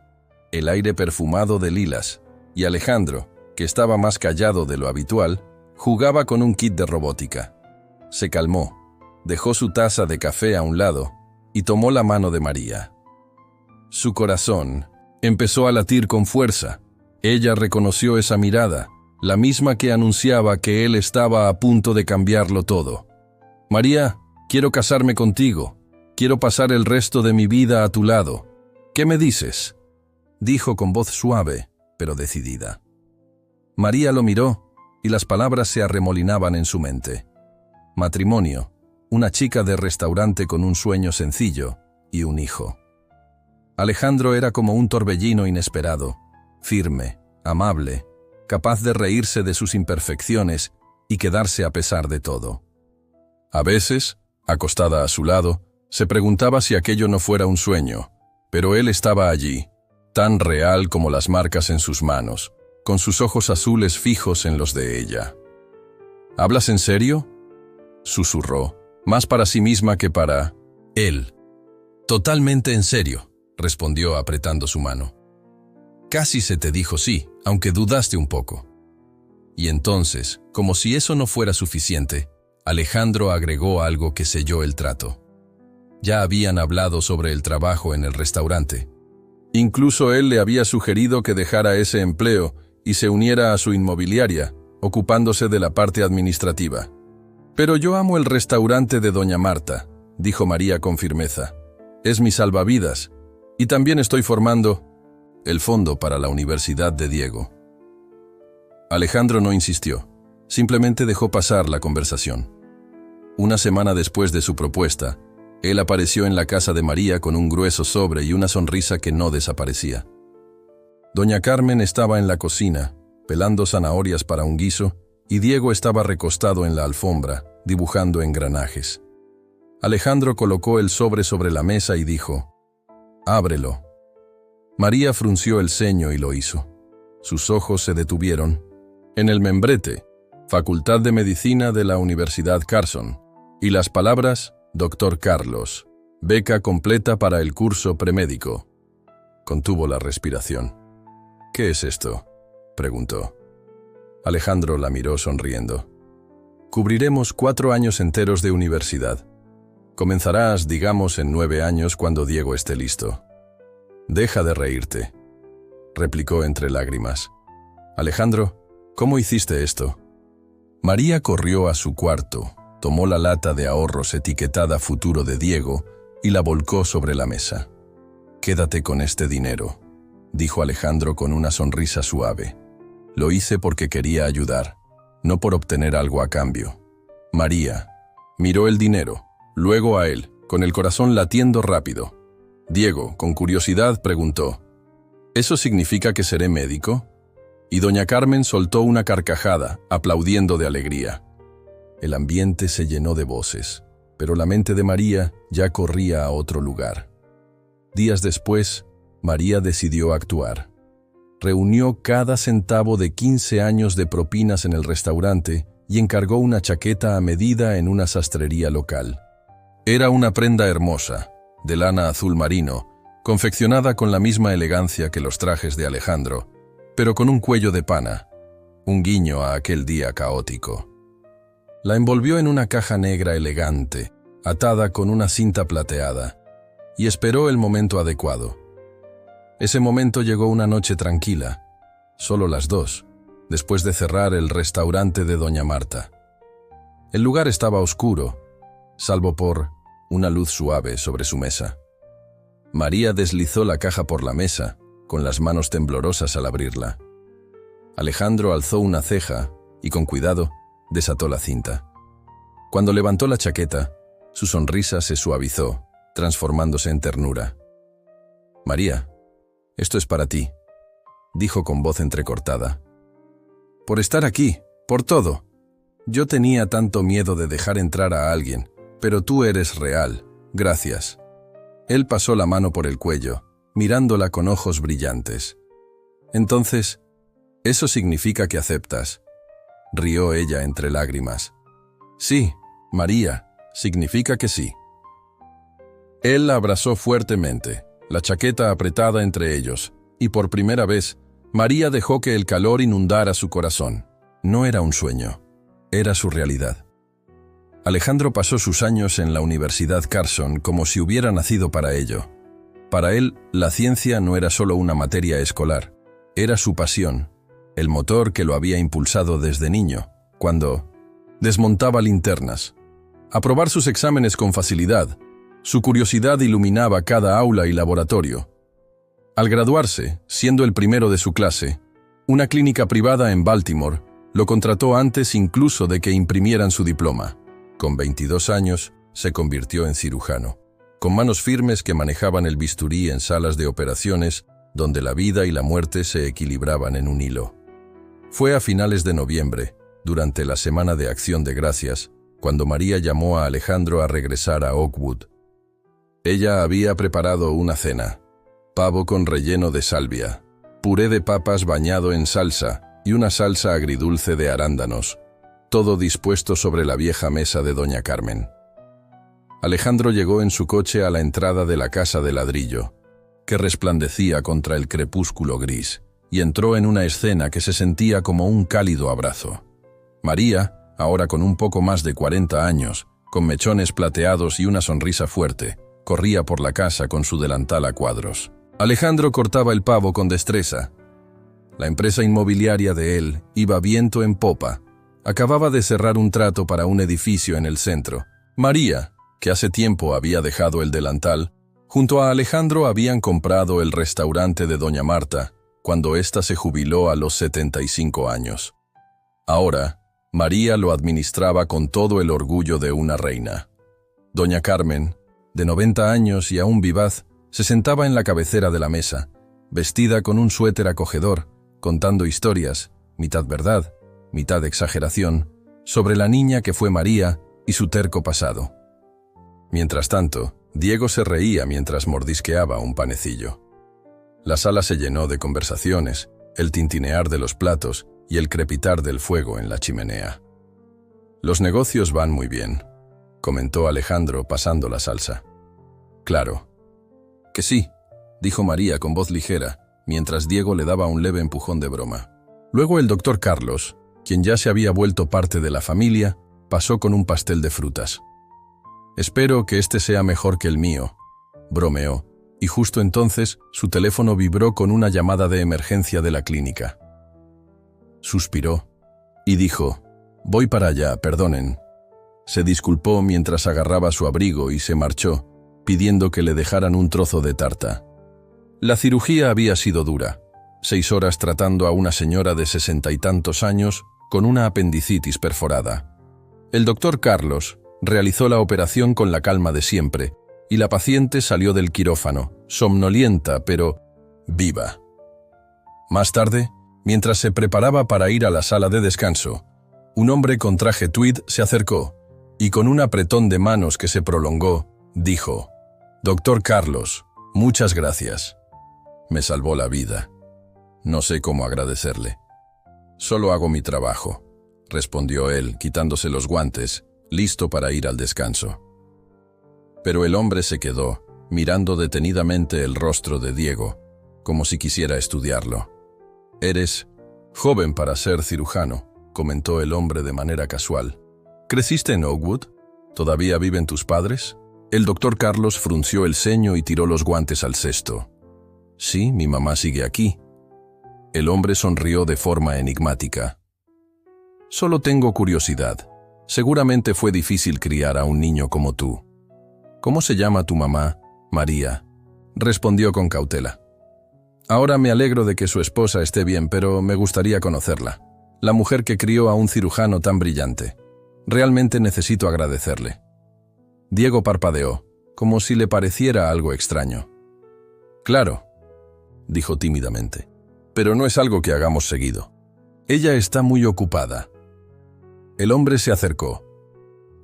el aire perfumado de lilas, y Alejandro, que estaba más callado de lo habitual, jugaba con un kit de robótica. Se calmó, dejó su taza de café a un lado y tomó la mano de María. Su corazón empezó a latir con fuerza. Ella reconoció esa mirada, la misma que anunciaba que él estaba a punto de cambiarlo todo. «María, quiero casarme contigo. Quiero pasar el resto de mi vida a tu lado. ¿Qué me dices?», dijo con voz suave, pero decidida. María lo miró y las palabras se arremolinaban en su mente. Matrimonio, una chica de restaurante con un sueño sencillo y un hijo. Alejandro era como un torbellino inesperado, firme, amable, capaz de reírse de sus imperfecciones y quedarse a pesar de todo. A veces, acostada a su lado, se preguntaba si aquello no fuera un sueño, pero él estaba allí, tan real como las marcas en sus manos, con sus ojos azules fijos en los de ella. «¿Hablas en serio?», susurró, más para sí misma que para él. «Totalmente en serio», respondió apretando su mano. «Casi se te dijo sí, aunque dudaste un poco». Y entonces, como si eso no fuera suficiente, Alejandro agregó algo que selló el trato. Ya habían hablado sobre el trabajo en el restaurante. Incluso él le había sugerido que dejara ese empleo y se uniera a su inmobiliaria, ocupándose de la parte administrativa. «Pero yo amo el restaurante de Doña Marta», dijo María con firmeza. «Es mi salvavidas, y también estoy formando el fondo para la Universidad de Diego». Alejandro no insistió, simplemente dejó pasar la conversación. Una semana después de su propuesta, él apareció en la casa de María con un grueso sobre y una sonrisa que no desaparecía. Doña Carmen estaba en la cocina, pelando zanahorias para un guiso, y Diego estaba recostado en la alfombra, dibujando engranajes. Alejandro colocó el sobre la mesa y dijo: «Ábrelo». María frunció el ceño y lo hizo. Sus ojos se detuvieron. En el membrete, Facultad de Medicina de la Universidad Carson, y las palabras: «Dr. Carlos, beca completa para el curso premédico». Contuvo la respiración. «¿Qué es esto?», preguntó. Alejandro la miró sonriendo. «Cubriremos 4 años enteros de universidad. Comenzarás, digamos, en 9 años cuando Diego esté listo». «Deja de reírte», replicó entre lágrimas. «Alejandro, ¿cómo hiciste esto?». María corrió a su cuarto, tomó la lata de ahorros etiquetada Futuro de Diego y la volcó sobre la mesa. «Quédate con este dinero», dijo Alejandro con una sonrisa suave. «Lo hice porque quería ayudar, no por obtener algo a cambio». María miró el dinero, luego a él, con el corazón latiendo rápido. Diego, con curiosidad, preguntó: «¿Eso significa que seré médico?». Y doña Carmen soltó una carcajada, aplaudiendo de alegría. El ambiente se llenó de voces, pero la mente de María ya corría a otro lugar. Días después, María decidió actuar. Reunió cada centavo de 15 años de propinas en el restaurante y encargó una chaqueta a medida en una sastrería local. Era una prenda hermosa, de lana azul marino, confeccionada con la misma elegancia que los trajes de Alejandro, pero con un cuello de pana, un guiño a aquel día caótico. La envolvió en una caja negra elegante, atada con una cinta plateada, y esperó el momento adecuado. Ese momento llegó una noche tranquila, solo las 2, después de cerrar el restaurante de Doña Marta. El lugar estaba oscuro, salvo por una luz suave sobre su mesa. María deslizó la caja por la mesa, con las manos temblorosas al abrirla. Alejandro alzó una ceja y, con cuidado, desató la cinta. Cuando levantó la chaqueta, su sonrisa se suavizó, transformándose en ternura. «María, esto es para ti», dijo con voz entrecortada. «Por estar aquí, por todo. Yo tenía tanto miedo de dejar entrar a alguien, pero tú eres real, gracias». Él pasó la mano por el cuello, mirándola con ojos brillantes. «Entonces, ¿eso significa que aceptas?», rió ella entre lágrimas. «Sí, María, significa que sí». Él la abrazó fuertemente, la chaqueta apretada entre ellos, y por primera vez, María dejó que el calor inundara su corazón. No era un sueño, era su realidad. Alejandro pasó sus años en la Universidad Carson como si hubiera nacido para ello. Para él, la ciencia no era solo una materia escolar, era su pasión, el motor que lo había impulsado desde niño, cuando desmontaba linternas. Aprobar sus exámenes con facilidad, su curiosidad iluminaba cada aula y laboratorio. Al graduarse, siendo el primero de su clase, una clínica privada en Baltimore lo contrató antes incluso de que imprimieran su diploma. Con 22 años, se convirtió en cirujano, con manos firmes que manejaban el bisturí en salas de operaciones donde la vida y la muerte se equilibraban en un hilo. Fue a finales de noviembre, durante la Semana de Acción de Gracias, cuando María llamó a Alejandro a regresar a Oakwood. Ella había preparado una cena: pavo con relleno de salvia, puré de papas bañado en salsa y una salsa agridulce de arándanos, todo dispuesto sobre la vieja mesa de doña Carmen. Alejandro llegó en su coche a la entrada de la casa de ladrillo, que resplandecía contra el crepúsculo gris, y entró en una escena que se sentía como un cálido abrazo. María, ahora con un poco más de 40 años, con mechones plateados y una sonrisa fuerte, corría por la casa con su delantal a cuadros. Alejandro cortaba el pavo con destreza. La empresa inmobiliaria de él iba viento en popa. Acababa de cerrar un trato para un edificio en el centro. María, que hace tiempo había dejado el delantal, junto a Alejandro habían comprado el restaurante de doña Marta, cuando ésta se jubiló a los 75 años. Ahora, María lo administraba con todo el orgullo de una reina. Doña Carmen, de 90 años y aún vivaz, se sentaba en la cabecera de la mesa, vestida con un suéter acogedor, contando historias, mitad verdad, mitad exageración, sobre la niña que fue María y su terco pasado. Mientras tanto, Diego se reía mientras mordisqueaba un panecillo. La sala se llenó de conversaciones, el tintinear de los platos y el crepitar del fuego en la chimenea. «Los negocios van muy bien», comentó Alejandro pasando la salsa. «Claro». «Que sí», dijo María con voz ligera, mientras Diego le daba un leve empujón de broma. Luego el doctor Carlos, quien ya se había vuelto parte de la familia, pasó con un pastel de frutas. «Espero que este sea mejor que el mío», bromeó, y justo entonces su teléfono vibró con una llamada de emergencia de la clínica. Suspiró y dijo: «Voy para allá, perdonen». Se disculpó mientras agarraba su abrigo y se marchó, pidiendo que le dejaran un trozo de tarta. La cirugía había sido dura. 6 horas tratando a una señora de 60 y tantos años con una apendicitis perforada. El doctor Carlos realizó la operación con la calma de siempre, y la paciente salió del quirófano, somnolienta pero viva. Más tarde, mientras se preparaba para ir a la sala de descanso, un hombre con traje tweed se acercó, y con un apretón de manos que se prolongó, dijo: «Doctor Carlos, muchas gracias. Me salvó la vida. No sé cómo agradecerle». «Solo hago mi trabajo», respondió él, quitándose los guantes, listo para ir al descanso. Pero el hombre se quedó, mirando detenidamente el rostro de Diego, como si quisiera estudiarlo. «Eres joven para ser cirujano», comentó el hombre de manera casual. «¿Creciste en Oakwood? ¿Todavía viven tus padres?» El doctor Carlos frunció el ceño y tiró los guantes al cesto. «Sí, mi mamá sigue aquí». El hombre sonrió de forma enigmática. «Solo tengo curiosidad. Seguramente fue difícil criar a un niño como tú». «¿Cómo se llama tu mamá?» «María», respondió con cautela. «Ahora me alegro de que su esposa esté bien, pero me gustaría conocerla. La mujer que crió a un cirujano tan brillante. Realmente necesito agradecerle». Diego parpadeó, como si le pareciera algo extraño. «Claro», dijo tímidamente, «pero no es algo que hagamos seguido. Ella está muy ocupada». El hombre se acercó,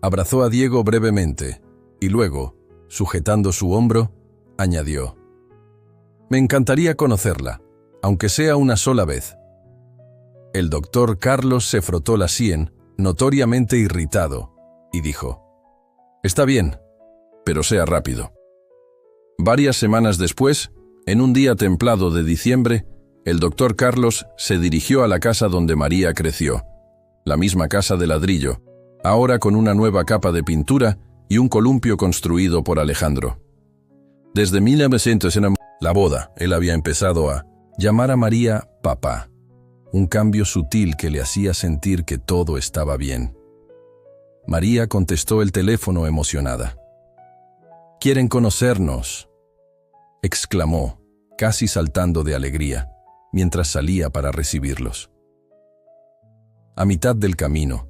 abrazó a Diego brevemente y luego, sujetando su hombro, añadió: «Me encantaría conocerla, aunque sea una sola vez». El doctor Carlos se frotó la sien, notoriamente irritado, y dijo: «Está bien, pero sea rápido». Varias semanas después, en un día templado de diciembre, el doctor Carlos se dirigió a la casa donde María creció, la misma casa de ladrillo, ahora con una nueva capa de pintura y un columpio construido por Alejandro. Desde 1900 en la boda, él había empezado a llamar a María papá. un cambio sutil que le hacía sentir que todo estaba bien. María contestó el teléfono emocionada. «Quieren conocernos», exclamó, casi saltando de alegría, mientras salía para recibirlos. A mitad del camino,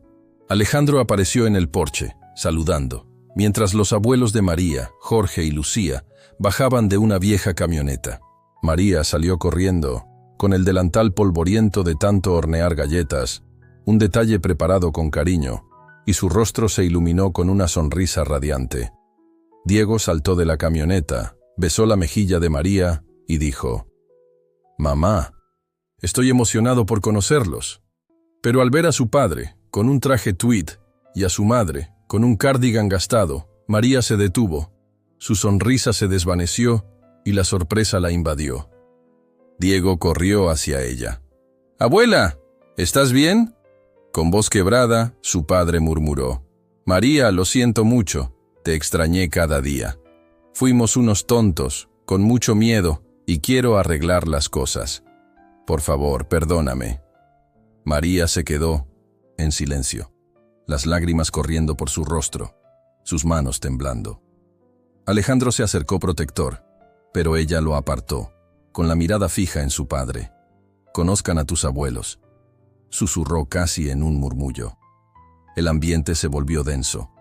Alejandro apareció en el porche, saludando, mientras los abuelos de María, Jorge y Lucía, bajaban de una vieja camioneta. María salió corriendo, con el delantal polvoriento de tanto hornear galletas, un detalle preparado con cariño, y su rostro se iluminó con una sonrisa radiante. Diego saltó de la camioneta, besó la mejilla de María y dijo: «Mamá, estoy emocionado por conocerlos». Pero al ver a su padre, con un traje tweed, y a su madre, con un cardigan gastado, María se detuvo, su sonrisa se desvaneció y la sorpresa la invadió. Diego corrió hacia ella. «Abuela, ¿estás bien?». Con voz quebrada, su padre murmuró: «María, lo siento mucho, te extrañé cada día. Fuimos unos tontos, con mucho miedo, y quiero arreglar las cosas. Por favor, perdóname». María se quedó en silencio, las lágrimas corriendo por su rostro, sus manos temblando. Alejandro se acercó protector, pero ella lo apartó, con la mirada fija en su padre. «Conozcan a tus abuelos», susurró casi en un murmullo. El ambiente se volvió denso.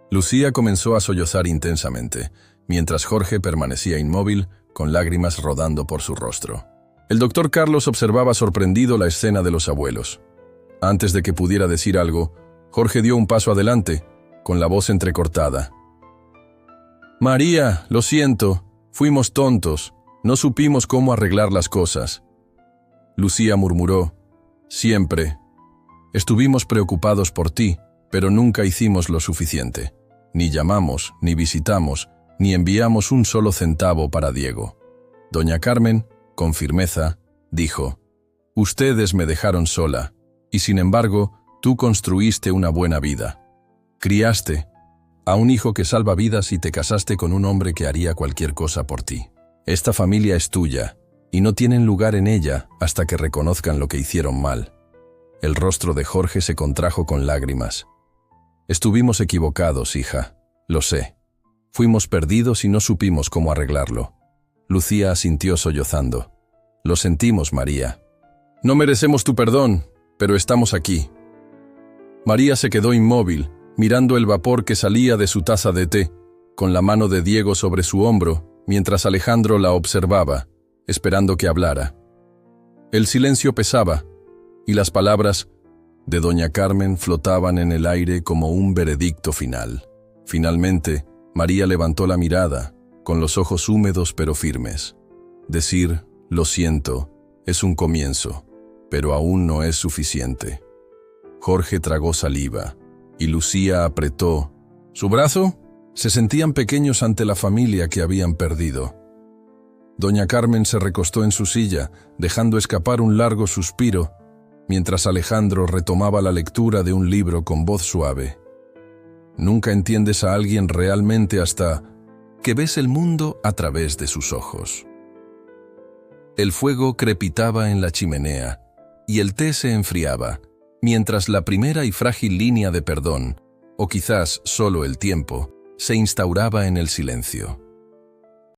Lucía comenzó a sollozar intensamente, mientras Jorge permanecía inmóvil, con lágrimas rodando por su rostro. El doctor Carlos observaba sorprendido la escena de los abuelos. Antes de que pudiera decir algo, Jorge dio un paso adelante, con la voz entrecortada. «María, lo siento, fuimos tontos, no supimos cómo arreglar las cosas». Lucía murmuró: «Siempre. Estuvimos preocupados por ti, pero nunca hicimos lo suficiente. Ni llamamos, ni visitamos, ni enviamos un solo centavo para Diego». Doña Carmen, con firmeza, dijo: «Ustedes me dejaron sola, y sin embargo, tú construiste una buena vida. Criaste a un hijo que salva vidas y te casaste con un hombre que haría cualquier cosa por ti. Esta familia es tuya, y no tienen lugar en ella hasta que reconozcan lo que hicieron mal». El rostro de Jorge se contrajo con lágrimas. «Estuvimos equivocados, hija, lo sé. Fuimos perdidos y no supimos cómo arreglarlo». Lucía asintió sollozando. «Lo sentimos, María. No merecemos tu perdón, pero estamos aquí». María se quedó inmóvil, mirando el vapor que salía de su taza de té, con la mano de Diego sobre su hombro, mientras Alejandro la observaba, esperando que hablara. El silencio pesaba, y las palabras de doña Carmen flotaban en el aire como un veredicto final. Finalmente, María levantó la mirada, con los ojos húmedos pero firmes. Decir «lo siento» es un comienzo, pero aún no es suficiente. Jorge tragó saliva, y Lucía apretó su brazo. Se sentían pequeños ante la familia que habían perdido. Doña Carmen se recostó en su silla, dejando escapar un largo suspiro, mientras Alejandro retomaba la lectura de un libro con voz suave. Nunca entiendes a alguien realmente hasta que ves el mundo a través de sus ojos. El fuego crepitaba en la chimenea, y el té se enfriaba, mientras la primera y frágil línea de perdón, o quizás solo el tiempo, se instauraba en el silencio.